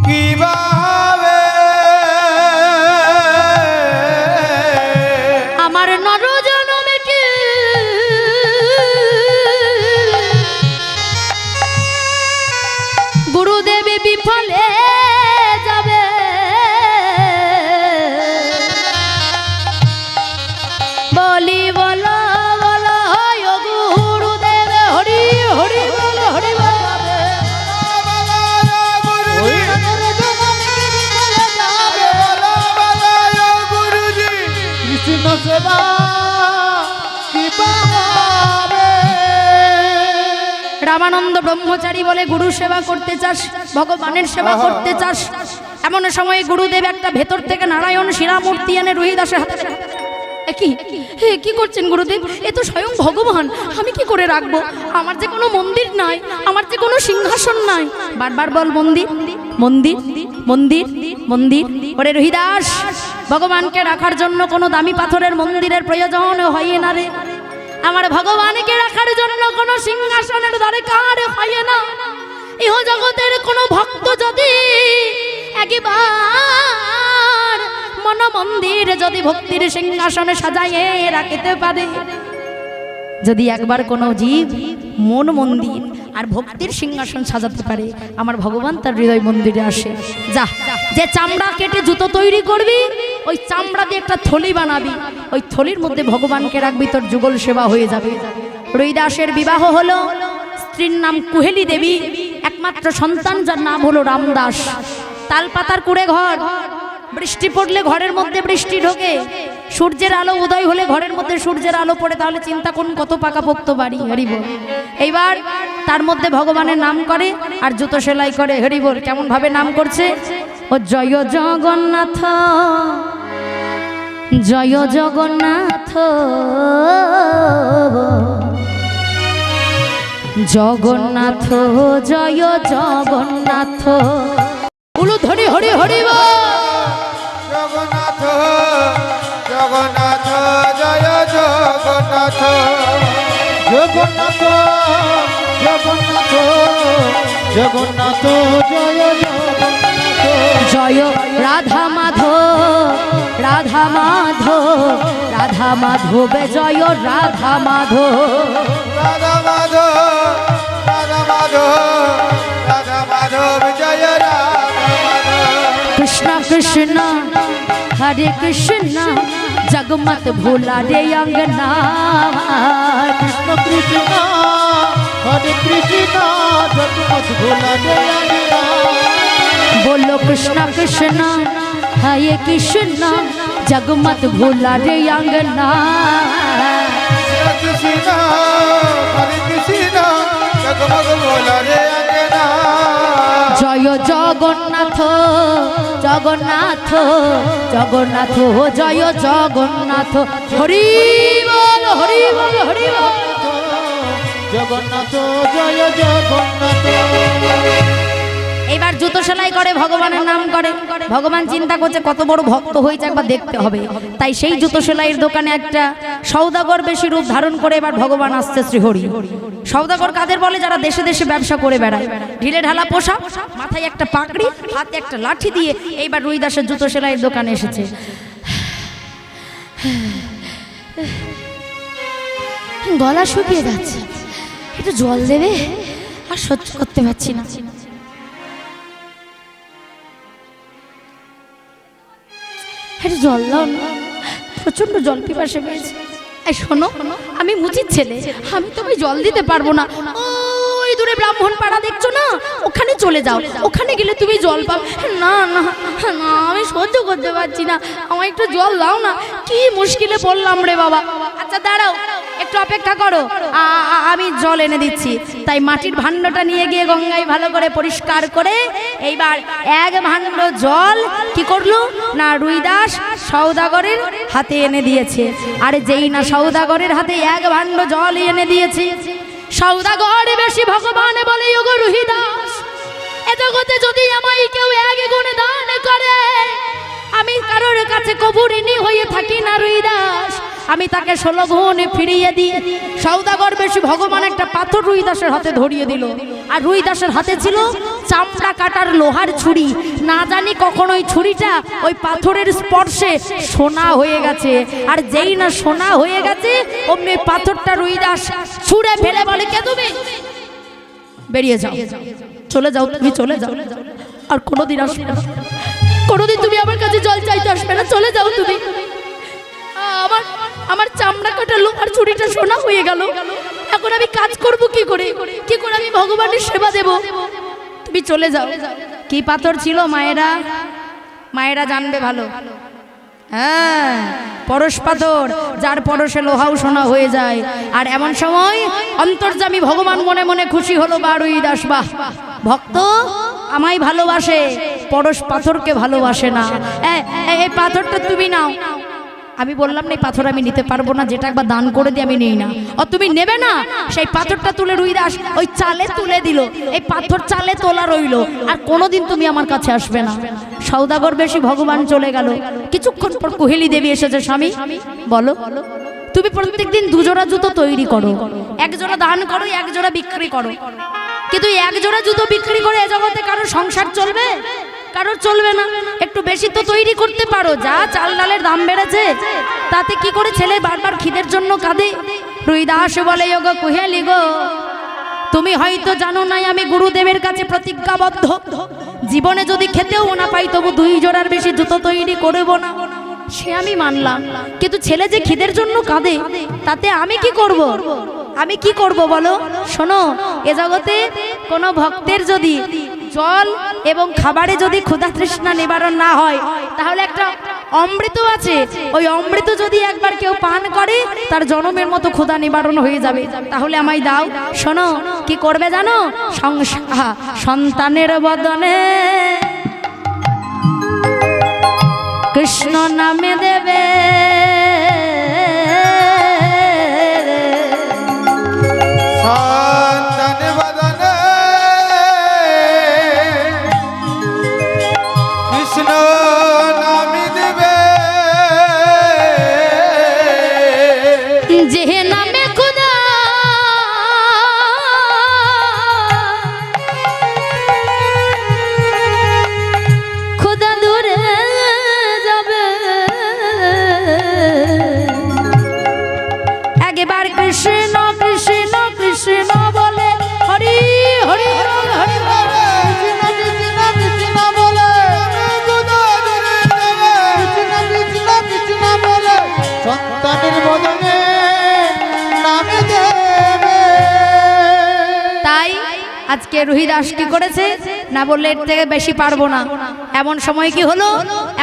কি বা হবে? আমার নরজনমে কি গুরুদেবে বিফলে যাবে। বলি বলো বলো ও গুরুদেব, হরি হরি বল, হরি বল। কৃষ্ণ সেবা কি বা হবে? রামানন্দ ব্রহ্মচারী বলে, গুরু সেবা করতে চাস, ভগবানের সেবা করতে চাস? এমন সময় গুরুদেব একটা ভেতর থেকে নারায়ণ শিরামূর্তি এনে রুইদাসের হাতে কি করছেন গুরুদেব? এ তো স্বয়ং ভগবান, আমি কি করে রাখবো? আমার যে কোনো মন্দির নাই, আমার যে কোনো সিংহাসন নাই। বারবার বল মন্দির মন্দির মন্দির মন্দির। ওরে রহিদাস, ভগবানকে রাখার জন্য কোনো দামি পাথরের মন্দিরের প্রয়োজন হয় না রে। আমার ভগবানকে রাখার জন্য কোনো সিংহাসনের দরকার হয় না। ইহ জগতের কোনো ভক্ত যদি একবার মন মন্দির যদি ভক্তির সিংহাসনে সাজাইয়ে রাখিতে পারে, যদি একবার কোনো জীব মন মন্দির আর ভক্তির সিংহাসন সাজাতে পারে, আমার ভগবান তার হৃদয় মন্দিরে আসে। যা, যে চামড়া কেটে জুতো তৈরি করবি, ওই চামড়া দিয়ে একটা থলি বানাবি, ওই থলির মধ্যে ভগবানকে রাখবি, তোর যুগল সেবা হয়ে যাবে। রবিদাসের বিবাহ হলো, স্ত্রীর নাম কুহেলি দেবী, একমাত্র সন্তান যার নাম হলো রামদাস। তালপাতার কুড়ে ঘর, বৃষ্টি পড়লে ঘরের মধ্যে বৃষ্টি ঢোকে, সূর্যের আলো উদয় হলে ঘরের মধ্যে সূর্যের আলো পড়ে, তাহলে চিন্তা করুন কত পাকাপোক্ত বাড়ি। হরিবল। এইবার তার মধ্যে ভগবানের নাম করে আর জুতো সেলাই করে। হরিবল। কেমন ভাবে নাম করছে? ও জয় জগন্নাথ, জয় জগন্নাথ, জগন্নাথ জয় জগন্নাথ। উলু ধরি হরি হরিব। জগন্নাথ জগন্নাথ জয় জগন্নাথ, জগন্নাথ জগন্নাথ জগন্নাথ জয় জগন্নাথ। জয় রাধা মাধব, রাধা মাধব, রাধা মাধব, জয় রাধা মাধব, রাধা মাধব, রাধা মাধব, রাধা মাধব, জয় রাধা মাধব। কৃষ্ণ কৃষ্ণ হরে কৃষ্ণ, জগমত ভোলা রে অঙ্গনা। কৃষ্ণ কৃষ্ণ হরে কৃষ্ণ, জগমত ভোলা রে অঙ্গনা। बोलो कृष्ण कृष्ण हरे कृष्ण, जगमत भोला रे अंगना। কৃষ্ণ হরে কৃষ্ণ, জগমত ভোলা রে অঙ্গনা। জয় জগন্নাথ জগন্নাথ জগন্নাথ, জয় জগন্নাথ। হরি বল হরি বল হরি বল। জগন্নাথ জয় জগন্নাথ। এবার জুতো সেলাই করে, ভগবানের নাম করে। ভগবান চিন্তা করছে কত বড় ভক্ত হয়েছে, একবার দেখতে হবে। তাই সেই জুতো সেলাইয়ের দোকানে একটা সওদাগর বেশি রূপ ধারণ করে এবার ভগবান আসছে শ্রীহরি। সওদাগর কাদের বলে? যারা দেশে দেশে ব্যবসা করে বেড়ায়, ঢিলে ঢালা পোশাক, মাথায় একটা পাকড়ি, হাতে একটা লাঠি দিয়ে এইবার রুইদাসের জুতো সেলাইয়ের দোকানে এসেছে। গলা শুকিয়ে যাচ্ছে, একটু জল দেবে, আর সহ্য করতে পারছি না। একটু জল দাও না, প্রচন্ড জল পিপাসে পেয়েছে। এই শোনো, আমি মুচির ছেলে, আমি তোমায় জল দিতে পারবো না। ওই দূরে ব্রাহ্মণ পাড়া দেখছো না, ওখানে চলে যাও, ওখানে গেলে তুমি জল পাও। না না না, আমি সহ্য করতে পারছি না, আমায় একটু জল দাও না। কি মুশকিলে পড়লাম রে বাবা। আচ্ছা দাঁড়াও, একটু অপেক্ষা করো, আমি জল এনে দিচ্ছি। তাই মাটির ভাণ্ডটা নিয়ে গিয়ে গঙ্গায় ভালো করে পরিষ্কার করে এইবার এক ভাণ্ড জল কি করলো না, রুইদাস সওদাগরের হাতে এনে দিয়েছে। আরে যেই না সওদাগরের হাতে এক ভাণ্ড জল এনে দিয়েছে, সওদাগর বেশি ভগবান বলে, ওগো রুহিদাস, এ জগতে যদি আমায় কেউ এক গুণ দান করে, আমি কারোর কাছে কবুরিনী হয়ে থাকি না রুইদাস, আমি তাকে 16 গুণ ফিরিয়ে দিই। সওদাগর বেশি ভগবান একটা পাথর রুইদাসের হাতে ধরিয়ে দিল, আর রুইদাসের হাতে ছিল চামড়া কাটার লোহার ছুরি। না জানি কখন ওই ছুরিটা ওই পাথরের স্পর্শে সোনা হয়ে গেছে, আর যেই না সোনা হয়ে গেছে অমনি পাথরটা রুইদাস ছুঁড়ে ফেলে বলে, কে তুমি? বেরিয়ে যাও, চলে যাও, তুমি চলে যাও, আর কোনোদিন আসবে না, কোনোদিন তুমি আমার কাছে জল চাইতে আসবে না, চলে যাও তুমি। আমার চামড়া কাটা লোহার ছুরিটা সোনা হয়ে গেল, এখন আমি কাজ করব কি করে? কি করে আমি ভগবানের সেবা দেব? তুমি চলে যাও। কি পাথর ছিল মায়েরা? মায়েরা জানবে ভালো। হ্যাঁ, পরশ পাথর, যার পরশে লোহাও সোনা হয়ে যায়। আর এমন সময় অন্তর্যামী ভগবান মনে মনে খুশি হলো, বা রুইদাস, বাহ, ভক্ত আমায় ভালোবাসে, পরশ পাথরকে ভালোবাসে না। এই পাথরটা তুমি নাও। আমি বললাম না এই পাথর আমি নিতে পারবো না, যেটা একবার দান করে দিয়ে আমি নেই না। ও তুমি নেবে না? সেই পাথরটা তুলে রুইদাস ওই চালে তুলে দিল, এই পাথর চালে তোলা রইলো, আর কোনোদিন তুমি আমার কাছে আসবে না। সওদাগর বেশি ভগবান চলে গেল। কিছুক্ষণ পর কুহেলি দেবী এসেছে, স্বামী বলো তুমি প্রত্যেকদিন দুজোড়া জুতো তৈরি করো, এক জোড়া দান করো, এক জোড়া বিক্রি করো, কিন্তু এক জোড়া জুতো বিক্রি করে এ জগতে কারোর সংসার চলবে? কারোর চলবে না। একটু বেশি তো তৈরি করতে পারো, যা চাল ডালের দাম বেড়েছে তাতে কি করে ছেলে বারবার খিদের জন্য কাঁদে। রুইদাস বলে ওগো কুহেলি গো, তুমি হয়তো জানো নাই আমি গুরুদেবের কাছে প্রতিজ্ঞাবদ্ধ, জীবনে যদি খেতেও না পাই তবু 2 জোড়ার বেশি জুতো তৈরি করব না। সে আমি মানলাম, কিন্তু ছেলে যে খিদের জন্য কাঁদে তাতে আমি কি করব? আমি কি করব বলো? শোনো, এ জগতে কোনো ভক্তের যদি জল এবং খাবারে যদি ক্ষুধা তৃষ্ণা নিবারণ না হয়, তাহলে একটা অমৃত আছে, ওই অমৃত যদি একবার কেউ পান করে তার জনমের মতো ক্ষুধা নিবারণ হয়ে যাবে। তাহলে আমায় দাও। শোনো কি করবে জানো? সন্তানের বদনে কৃষ্ণ নামে দেবে, সন্তান বদনে কৃষ্ণ নামে দেবে, যে নামে খুদা খুদা দূরে যাবে। একবার কৃষ্ণ কৃষ্ণ কৃষ্ণ বলে হরি হরি হরি সন্তানের বদনে নামে দেবে। তাই আজকে রুহিদাস কি করেছে না, বললে এর থেকে বেশি পারবো না। এমন সময় কি হলো,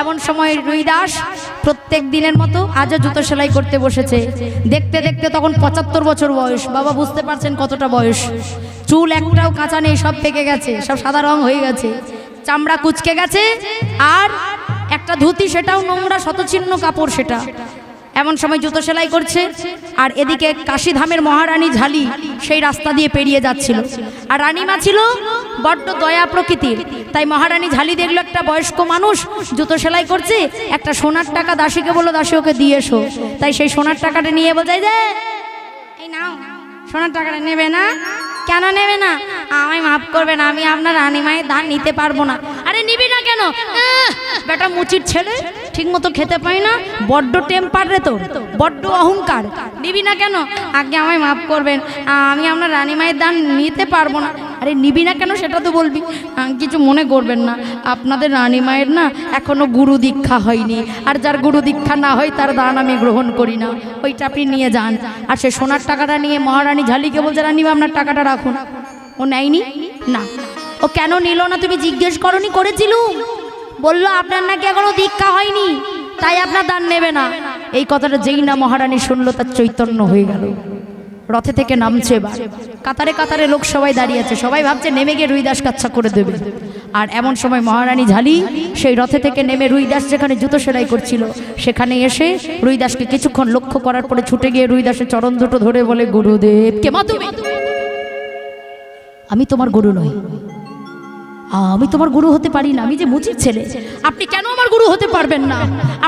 এমন সময় রুহিদাস প্রত্যেক দিনের মতো আজও জুতো সেলাই করতে বসেছে। দেখতে দেখতে তখন 75 বছর বয়স। বাবা বুঝতে পারছেন কতটা বয়স? চুল একটাও কাঁচা নেই, সব পেকে গেছে, সব সাদা রং হয়ে গেছে, চামড়া কুচকে গেছে, আর একটা ধুতি সেটাও নোংরা শতচিহ্ন কাপড় সেটা। এমন সময় জুতো সেলাই করছে, আর এদিকে কাশীধামের মহারানী ঝালি সেই রাস্তা দিয়ে পেরিয়ে যাচ্ছিল। আর রানীমা ছিল বড্ড দয়া প্রকৃতির, তাই মহারানী ঝালি দেখলো একটা বয়স্ক মানুষ জুতো সেলাই করছে, একটা সোনার টাকা দাসীকে বললো দাসী ওকে দিয়ে এসো। তাই সেই সোনার টাকাটা নিয়ে বোঝাই যে এই নাও সোনার টাকাটা নেবে না? কেন নেবে না? আমায় মাফ করবেন, আমি আপনার রানীমায়ের দান নিতে পারবো না। আরে নিবি না কেন? বেটা মুচির ছেলে, ঠিক মতো খেতে পাই না, বড্ড টেম্পার রে তোর, বড্ড অহংকার, নিবি না কেন? আগে আমায় মাফ করবেন, আমি আপনার রানীমায়ের দান নিতে পারবো না। আরে নিবি না কেন সেটা তো বলবি। কিছু মনে করবেন না, আপনাদের রানীমায়ের না এখনো গুরু দীক্ষা হয়নি, আর যার গুরু দীক্ষা না হয় তার দান আমি গ্রহণ করি না, ওইটা আপনি নিয়ে যান। আর সে সোনার টাকাটা নিয়ে মহারানী ঝালিকে বলছে রানীমা আপনার টাকাটা রাখুন। ও নেয়নি না। ও কেন নিল না তুমি জিজ্ঞেস করনি? করেছিল, বললো আপনার নাকি এখনো দীক্ষা হয়নি, তাই আপনার দান নেবে না। এই কথাটা যেই না মহারানী শুনলো তার চৈতন্য হয়ে গেল। রথে থেকে নামছে, এবার কাতারে কাতারে লোক সবাই দাঁড়িয়ে আছে, সবাই ভাবছে নেমে গিয়ে রুইদাস কাচ্ছা করে দেবে। আর এমন সময় মহারানী ঝালি সেই রথে থেকে নেমে রুইদাস যেখানে জুতো সেলাই করছিল সেখানে এসে রুইদাসকে কিছুক্ষণ লক্ষ্য করার পরে ছুটে গিয়ে রুইদাসের চরণ দুটো ধরে বলে গুরুদেব। কে মা তুমি? আমি তোমার গুরু নই, আমি তোমার গুরু হতে পারি না, আমি যে মুচির ছেলে। আপনি কেন আমার গুরু হতে পারবেন না?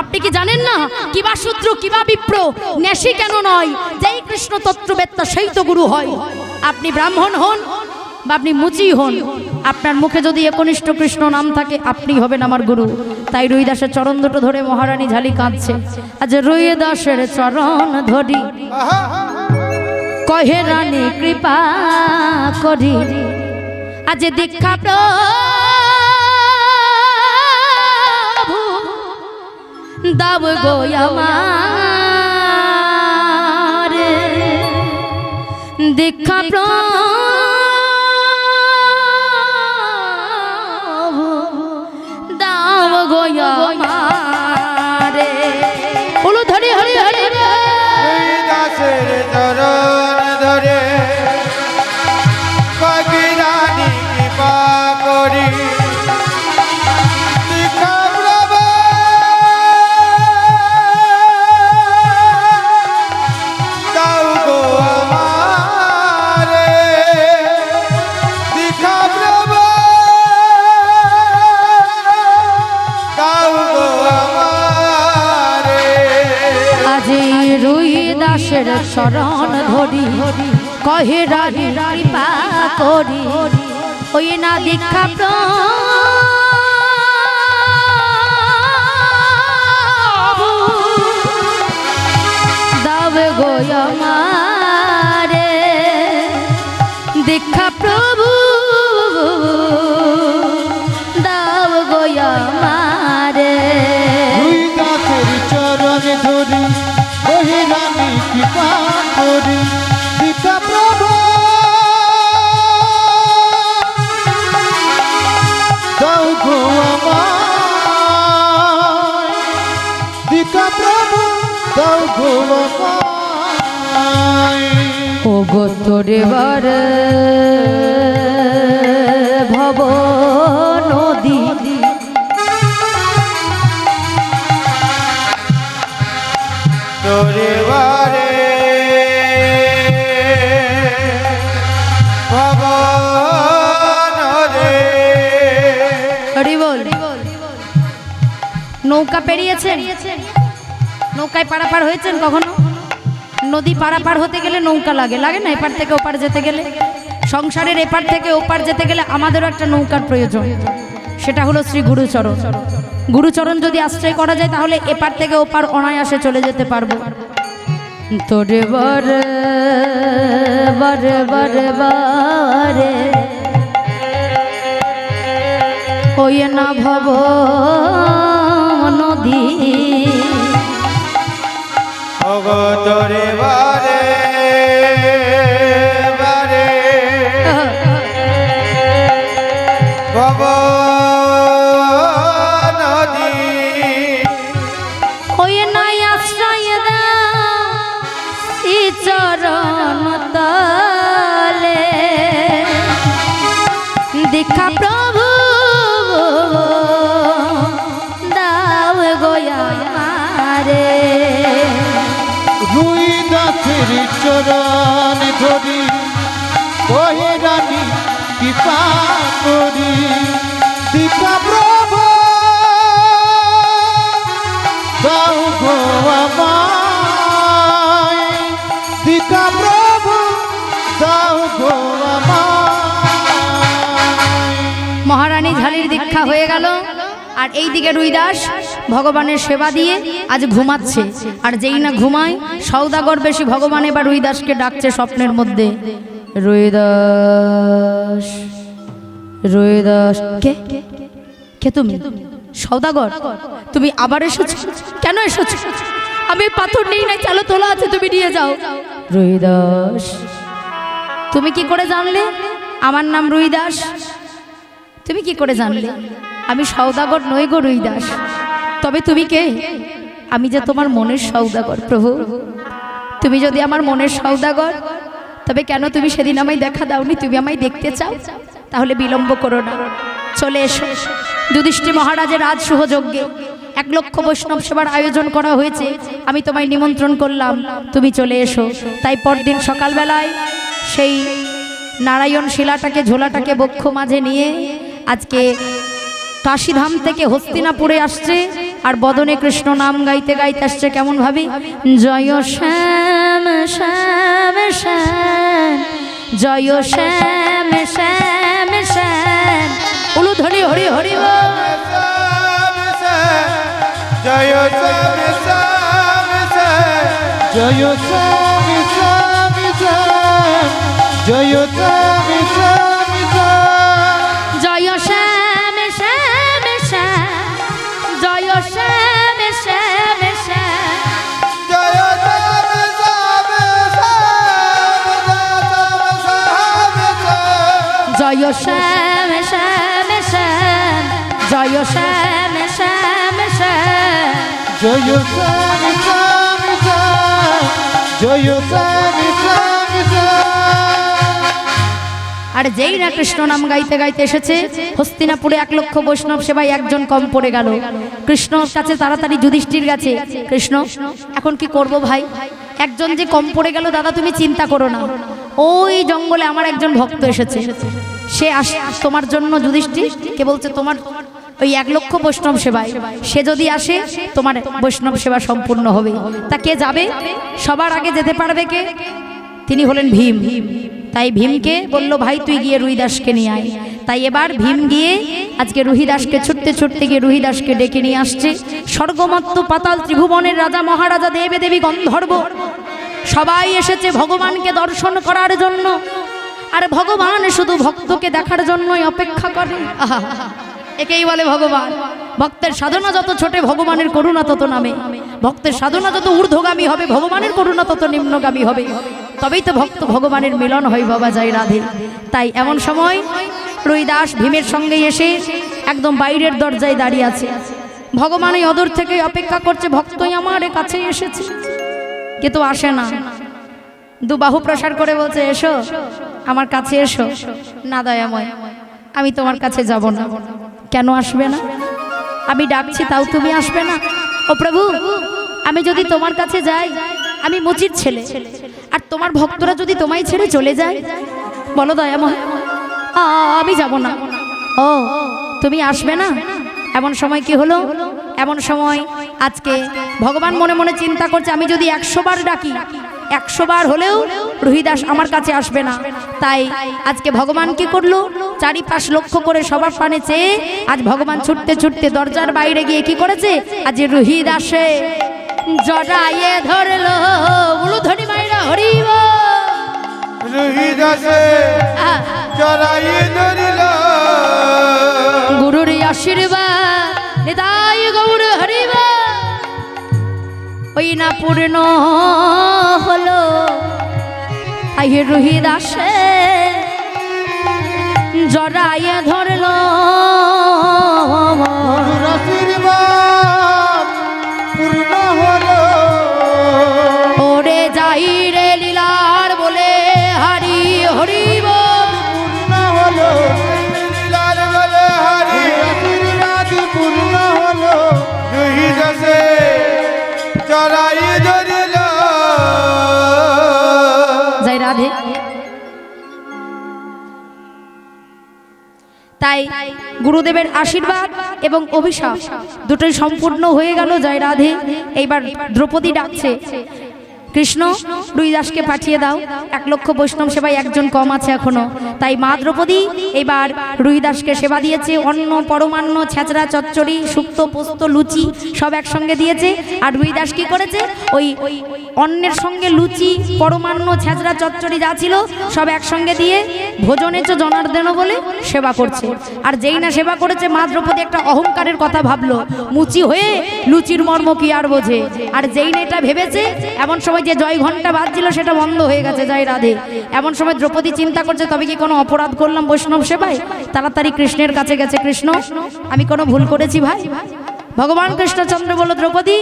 আপনি কি জানেন না কিবা শূদ্র কিবা বিপ্র নেশি কেন নয়, যেই কৃষ্ণ তত্ত্ববেত্তা সেই তো গুরু হয়। আপনি ব্রাহ্মণ হন বা আপনি মুচি হন, আপনার মুখে যদি একনিষ্ঠ কৃষ্ণ নাম থাকে আপনি হবেন আমার গুরু। তাই রুইদাসের চরণ দুটো ধরে মহারানী ঝালি কাঁদছে। আজ রুইদাসের চরণ ধরি কহে রানী কৃপা করি, আজ দীক্ষা প্রভু দাব গো আমার, দীক্ষা প্রভু দাব গো আমার। বলো ধরে হরি হরি রুইদাসের চরণ ধরে কহি রানী কৃপা করি, দীক্ষা প্রভু শরণ ধরি কহে রাহি কৃপা করি ওই না দীক্ষা প্রভু দাবে গো আমারে দীক্ষা প্রভু দাও গো আমারে দুই দাসের চরণ ধরি ওহে রানী কৃপা করি দীক্ষা প্রভু দাও গো আমায় দীক্ষা প্রভু দাও গো আমায় ও গো তোরে বার ভব নদী তোরে বারে ভবন রে হরি বল নৌকা পেরিয়েছেন নৌকায় পারাপার হয়েছেন কখনো নদী পারাপার হতে গেলে নৌকা লাগে লাগে না এপার থেকে ওপার যেতে গেলে সংসারের এপার থেকে ওপার যেতে গেলে আমাদেরও একটা নৌকার প্রয়োজন সেটা হলো শ্রী গুরুচরণ গুরুচরণ যদি আশ্রয় করা যায় তাহলে এপার থেকে ওপার অনায়াসে চলে যেতে পারবো তোরে বারে বারে বারে বারে ওই না ভব নদী তোরে বারে বারে ভবন নদী ওই নাই আশ্রয় দাও শ্রী চরণ তলে দীক্ষা প্রভু দাও গোয়া মারে দুই দাসের চরণ ধরি ওহে রানী কৃপা করি দীক্ষা প্রভু দাও গো আমায় দীক্ষা প্রভু দাও গো আমায় মহারানী ঝালির দীক্ষা হয়ে গেল আর এইদিকে রুইদাস ভগবানের সেবা দিয়ে আজ ঘুমাচ্ছে আর যেই না ঘুমায় সওদাগর বেশি ভগবান এবার রুইদাসকে ডাকছে স্বপ্নের মধ্যে রুইদাস রুইদাস কে কে তুমি সওদাগর তুমি আবার এসেছো কেন এসেছো আমি পাথর নেই না চালো তোলা আছে তুমি নিয়ে যাও রুইদাস তুমি কি করে জানলে আমার নাম রুইদাস তুমি কি করে জানলে আমি সওদাগর নই গো রুইদাস তবে তুমি কে আমি যে তোমার মনের সওদাগর প্রভু তুমি যদি আমার মনের সওদাগর তবে কেন তুমি সেদিন আমায় দেখা দাওনি তুমি আমায় দেখতে চাও তাহলে বিলম্ব করো না চলে এসো যুধিষ্ঠির মহারাজের রাজ সুযোগ্যে 1 লক্ষ বৈষ্ণব সেবার আয়োজন করা হয়েছে আমি তোমায় নিমন্ত্রণ করলাম তুমি চলে এসো তাই পরদিন সকালবেলায় সেই নারায়ণ শিলাটাকে ঝোলাটাকে বক্ষ মাঝে নিয়ে আজকে কাশীধাম থেকে হস্তিনাপুরে আসছে আর বদনে কৃষ্ণ নাম গাইতে গাইতে আসছে কেমন ভাবি জয় শ্যাম শ্যাম শ্যাম জয় শ্যাম শ্যাম শ্যাম উলুধ্বনি হরি হরি বল। জয় স্বামী স্বামী জয় স্বামী স্বামী জয় স্বামী স্বামী জয় শ্যাম শ্যাম শ্যাম জয় শ্যাম শ্যাম শ্যাম জয় স্বামী স্বামী জয় শ্যাম শ্যাম শ্যাম জয় শ্যাম শ্যাম শ্যাম জয় স্বামী স্বামী জয় স্বামী স্বামী আর যেই না কৃষ্ণ নাম গাইতে গাইতে এসেছে হস্তিনাপুরে 1 লক্ষ বৈষ্ণব সেবায় একজন কম পড়ে গেল কৃষ্ণর কাছে তাড়াতাড়ি যুধিষ্ঠির কাছে কৃষ্ণ এখন কি করব ভাই একজন যে কম পড়ে গেল দাদা তুমি চিন্তা করো না ওই জঙ্গলে আমার একজন ভক্ত এসেছে সে তোমার জন্য যুধিষ্ঠির কে বলছে ওই 1 লক্ষ বৈষ্ণব সেবায় সে যদি আসে তোমার বৈষ্ণব সেবা সম্পূর্ণ হবে। তা কে যাবে? সবার আগে যেতে পারবে কে? তিনি হলেন ভীম। তাই ভীমকে বলল, ভাই তুই গিয়ে রুহিদাসকে নিয়ে আয়। তাই এবার ভীম গিয়ে আজকে রুহিদাসকে ছুটতে ছুটতে গিয়ে রুহিদাসকে ডেকে নিয়ে আসছে। স্বর্গমত্ত পাতাল ত্রিভুবনের রাজা মহারাজা দেবে দেবী গন্ধর্ব সবাই এসেছে ভগবানকে দর্শন করার জন্য। আর ভগবান শুধু ভক্তকে দেখার জন্যই অপেক্ষা করে। আহা, একেই বলে ভগবান। ভক্তের সাধনা যত ছোটে ভগবানের করুণা তত নামে। ভক্তের সাধনা যত ঊর্ধ্বগামী হবে ভগবানের করুণা তত নিম্নগামী হবে। তবেই তো ভক্ত ভগবানের মিলন হয় বাবা যায় রাধে। তাই এমন সময় রুহিদাস ভীমের সঙ্গে এসে একদম বাইরের দরজায় দাঁড়িয়ে আছে। ভগবান এই অদূর থেকে অপেক্ষা করছে, ভক্তই আমার কাছে এসেছে, কিন্তু আসে না। দু বাহু প্রসার করে বলছে, এসো আমার কাছে এসো। না দয়াময়, আমি তোমার কাছে যাব না। কেন আসবে না? আমি ডাকছি তাও তুমি আসবে না? ও প্রভু, আমি যদি তোমার কাছে যাই, আমি মুচির ছেলে, আর তোমার ভক্তরা যদি তোমায় ছেড়ে চলে যায়, বলো দয়াময়, আমি যাব না। ও তুমি আসবে না? এমন সময় কি হলো? এমন সময় আজকে ভগবান মনে মনে চিন্তা করছে, আমি যদি 100 বার ডাকি, 100 বার হলেও রুহিদাস আমার কাছে আসবে না। তাই আজকে ভগবান কি করলো? চারিপাশ লক্ষ্য করে সবার পানে চেয়ে আজ ভগবান ছুটতে ছুটতে দরজার বাইরে গিয়ে কি করেছে? আজ রুহিদাসে জড়াইয়ে ধরলো। উলুধ্বনি মাইরা হরিব। রুহিদাসে জড়াইয়ে ধরিল। গুরুর আশীর্বাদ নিতাই গৌর হরিব। ওই না পূর্ণ হলো, তাই রুহিদাসে জড়াইয়ে ধরলো। আশীর্বাদ পূর্ণ হলো। ওরে যাই রে লীলার বলে হারি হরিব। পূর্ণ হলো লীলার বলে হরি। আশীর্বাদ পূর্ণ হলো। রুহিদাসে জড়াইয়ে ধরিল। জয় রাধে। তাই গুরুদেবের আশীর্বাদ এবং অভিশাপ দুটোই সম্পূর্ণ হয়ে গেল। জয় রাধে। এইবার দ্রৌপদী ডাকছে, কৃষ্ণ রুহিদাসকে পাঠিয়ে দাও। 1 লক্ষ বৈষ্ণব সেবায় একজন কম আছে এখনো। তাই মা দ্রৌপদী এবার রুহিদাসকে সেবা দিয়েছে। অন্ন পরমান্ন, ছেঁচড়া, চচ্চড়ি, শুক্তো, পোস্ত, লুচি সব একসঙ্গে দিয়েছে। আর রুহিদাস কি করেছে? ওই অন্নের সঙ্গে লুচি, পরমান্ন, ছেঁচড়া, চচ্চড়ি যা ছিল সব একসঙ্গে দিয়ে ভোজনেচ জনার্দন বলে সেবা করছে। আর যেই না সেবা করেছে, মা দ্রৌপদী একটা অহংকারের কথা ভাবলো, মুচি হয়ে লুচির মর্ম কি আর বোঝে। আর যেই না এটা ভেবেছে, এমন সময় যে জয় ঘন্টা বাজছিল সেটা বন্ধ হয়ে গেছে। জয় রাধে। এমন সময় দ্রৌপদী চিন্তা করছে, তবে কি কোনো অপরাধ করলাম বৈষ্ণব সেবায়? তাড়াতাড়ি কৃষ্ণের কাছে গেছে, কৃষ্ণ আমি কোনো ভুল করেছি ভাই? ভগবান কৃষ্ণচন্দ্র বলল, দ্রৌপদী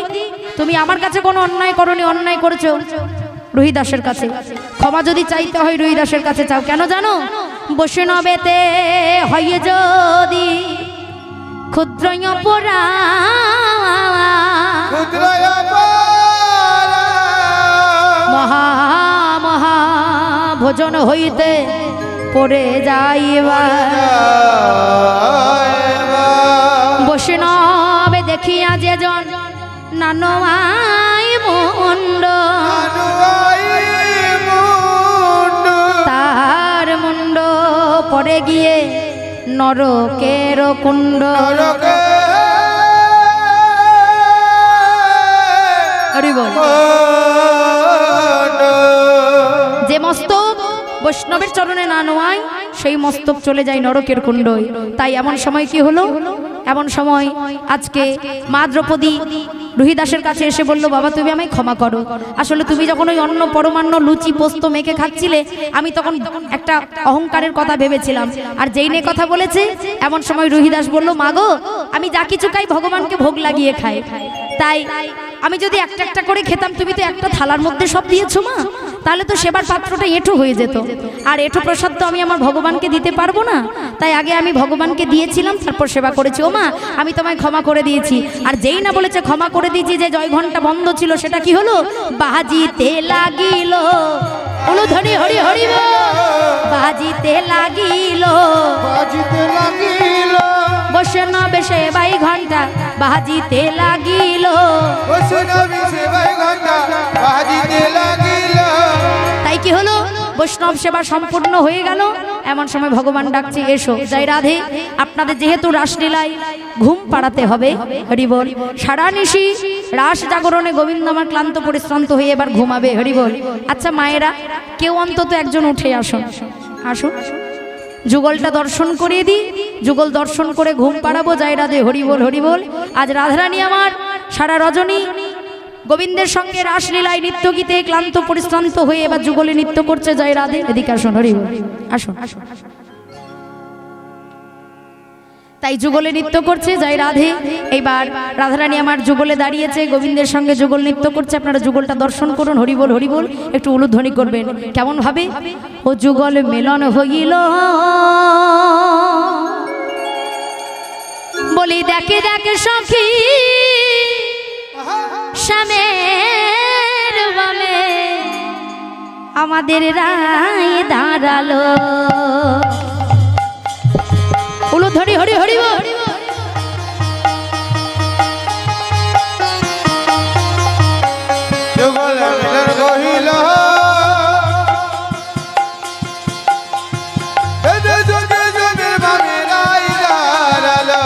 তুমি আমার কাছে কোনো অন্যায় করনি, অন্যায় করেছো রুহিদাসের কাছে। ক্ষমা যদি চাইতে হয় রুহিদাসের কাছে চাও। কেন জানো? বৈষ্ণবেতে হয় যদি ক্ষুদ্র অপরাধ, ক্ষুদ্র অপরাধ মহা মহা ভোজন হইতে পড়ে যাইবা। বৈষ্ণবে দেখিয়া যেজন নানমাই মুন্ড, তার মুন্ড পড়ে গিয়ে নরকের কুণ্ড। হরি বল। যে মস্তক বৈষ্ণবের চরণে না নোয়ায় সেই মস্তক চলে যায় নরকের কুণ্ডয়। তাই এমন সময় কি হলো? এমন সময় আজকে মা দ্রৌপদী রুহিদাসের কাছে এসে বলল, বাবা তুমি আমায় ক্ষমা করো। আসলে তুমি যখন ওই অন্ন পরমান্ন লুচি পোস্ত মেখে খাচ্ছিলে, আমি তখন একটা অহংকারের কথা ভেবেছিলাম। আর যেই নিয়ে কথা বলেছে, এমন সময় রুহিদাস বলল, মা গো আমি যা কিছু খাই ভগবানকে ভোগ লাগিয়ে খাই। তাই আমি যদি একটা একটা করে খেতাম, তুমি তো একটা থালার মধ্যে সব দিয়েছো মা, তাহলে তো সেবার পাত্রটা এঁঠো হয়ে যেত। আর এঁঠো প্রসাদ তো আমি আমার ভগবানকে দিতে পারবো না। তাই আগে আমি ভগবানকে দিয়েছিলাম, তারপর সেবা করেছি। ও মা আমি তোমায় ক্ষমা করে দিয়েছি। আর যেই না বলেছে ক্ষমা করে দিয়েছি, যে জয় ঘন্টা বন্ধ ছিল সেটা কি হলো? বাজিতে লাগিল। উলুধ্বনি হরি হরি বল। বাজিতে লাগিল। বাজিতে লাগিল। বৈষ্ণব সেবাই ঘন্টা বাজিতে লাগিল। বৈষ্ণব সেবাই ঘন্টা বাজিতে লাগিল। তাই কি হলো, বৈষ্ণব সেবা সম্পূর্ণ হয়ে গেল। এমন সময় ভগবান ডাকছে, এসো। যাই রাধে, আপনাদের যেহেতু রাসলীলায় ঘুম পাড়াতে হবে, হরি বল। সারা নিশি রাস জাগরণে গোবিন্দ আমার ক্লান্ত পরিশ্রান্ত হয়ে এবার ঘুমাবে, হরি বল। আচ্ছা মায়েরা, কেউ অন্তত একজন উঠে আসুন, আসুন, যুগলটা দর্শন করিয়ে দিই। যুগল দর্শন করে ঘুম পাড়াবো। যাই রাধে, হরি বল, হরি বল। আজ রাধারানী আমার সারা রজনী গোবিন্দের সঙ্গে রাসলীলায় নৃত্য গীতে ক্লান্ত পরিশ্রান্ত হয়ে এবার যুগলে নৃত্য করছে। যাই রাধে, এদিকে আসুন, হরি বল, আসুন। তাই যুগলে নৃত্য করছে। যাই রাধে, এইবার রাধারানী আমার যুগলে দাঁড়িয়েছে, গোবিন্দের সঙ্গে যুগল নৃত্য করছে। আপনারা যুগলটা দর্শন করুন, হরি বল, হরি বল। একটু উলুধ্বনি করবেন। কেমন ভাবে? ও যুগল মিলন হইল, বলি দেখে দেখে সখী শ্যামের বামে আমাদের রায় দাঁড়ালো। উলুধ্বনি, হরি হরি বল। যুগল মিলন কহিল, এতে যুগে যুগে ভাবে রাই দাঁড়ালো।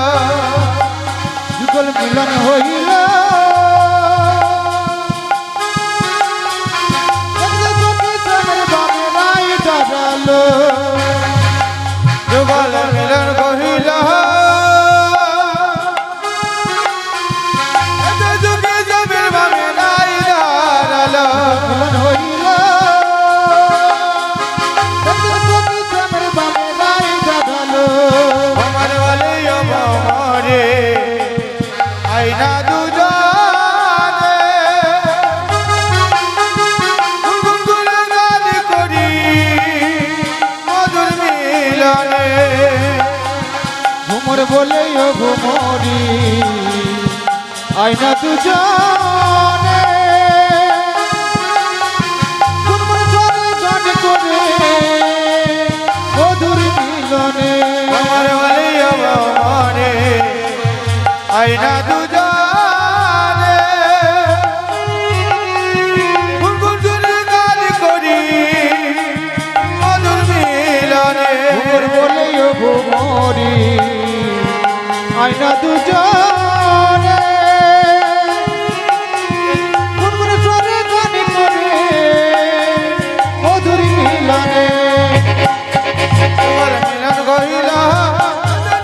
যুগল মিলন হইল, এতে যুগে যুগে ভাবে রাই দাঁড়ালো। যুগল মিলন কহিল, এতে যুগে যুগে ভাবে রাই দাঁড়ালো। মিলন হইল, এতে যুগে যুগে ভাবে রাই দাঁড়ালো। আমার বলে আমারে আইনা দুজনে গুনগুন গান করি মধুর মিলনে। ঘুমর বলে ঘুমরি আইনা দুজনে গুনগুন গান করে মধুর মিলনে। আমার বলে আমারে আইনা দুজনে গুনগুন গান করি মধুর মিলনে। ঘুমর বলে ঘুমরি আইনা দুজনে গুনগুন স্বরে গান করে মধুর মিলনে। তোমার মিলন কহিল,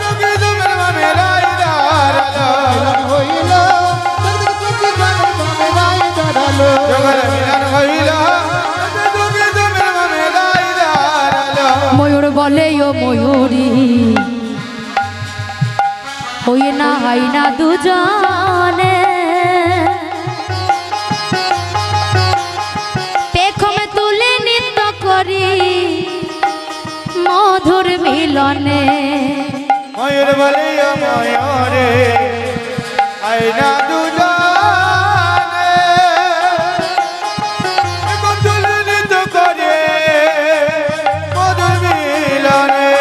যুগে যুগে ভাবে রাই দাঁড়ালো। মিলন হইল, যুগে যুগে ভাবে রাই দাঁড়ালো। যুগল মিলন হইল, যুগে যুগে ভাবে রাই দাঁড়ালো। ময়ূর বলে ও ময়ূরী, হই না হয় না দুজনে, পেখমে তুলে নৃত্য করি মধুর মিলনে। ময়ূর বলে ময়ূরে আইনা দুজনে বন্ধুল নৃত্য করে মধুর মিলনে।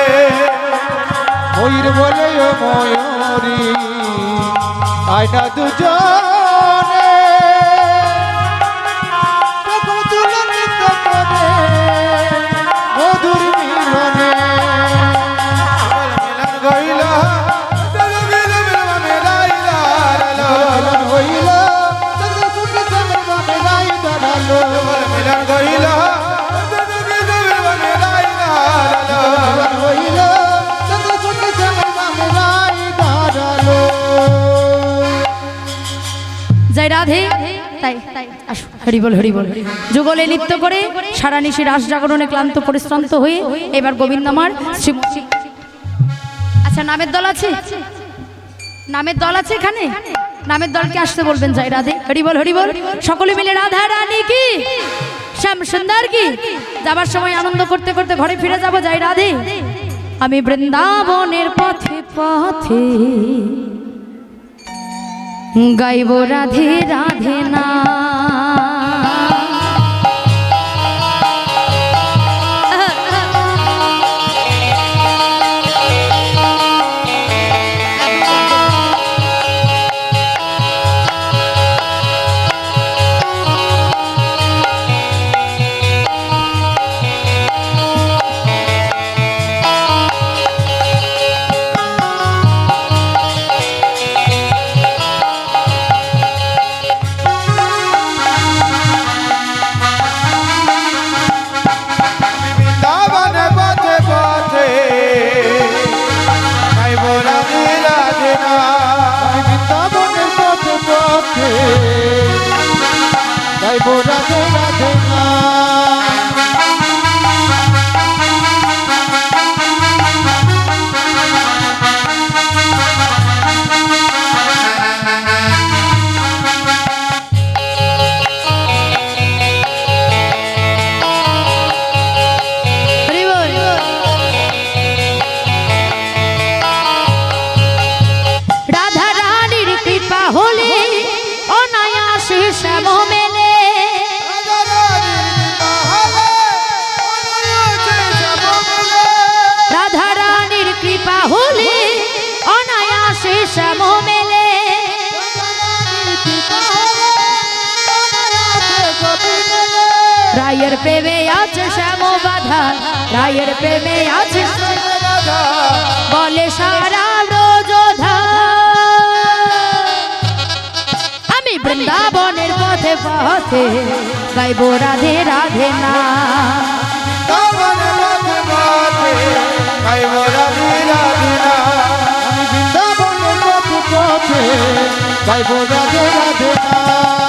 ময়ূর বলে ময়ূরী আইনা দুজনে বন্ধুল নৃত্য করে মধুর মিলনে। মিলন গইল, যুগে যুগে ভাবে রাই দাঁড়ালো। মিলন হইল, যুগে যুগে ভাবে রাই দাঁড়ালো। মিলন গইল, যুগে যুগে ভাবে রাই দাঁড়ালো। মিলন হইল, যুগে যুগে ভাবে রাই দাঁড়ালো। জয় রাধে। তাই আসো, হরি বল, হরি বল। যুগলে নৃত্য করে সারা নিশি রাস জাগরণে ক্লান্ত পরিশ্রান্ত হয়ে এবার গোবিন্দ আমার শ্রীমতী। আচ্ছা, নামের দল আছে? নামের দল আছে এখানে? নামের দলকে আসতে বলবেন। জয় রাধে, হরি বল, হরি বল। সকলে মিলে রাধা রানী কি, শ্যাম সুন্দর কি। যাবার সময় আনন্দ করতে করতে ঘরে ফিরে যাব। জয় রাধে। আমি বৃন্দাবনের পথে পথে গাইব রাধে রাধে না। রাধে রাধে না। হরি বল। রাধা রানীর কৃপা হলে অনায়াসে শ্যাম মেলে। রাধা রানীর কৃপা হলে অনায়াসে শ্যাম মেলে। রায়ের প্রেমে আছে শ্যাম বাধা, রায়ের প্রেমে আছে বলে সারা ব্রজধা। আমি বৃন্দাবনের পথে পথে গাইব রাধে রাধে না। গাইব রাধে রাধে না।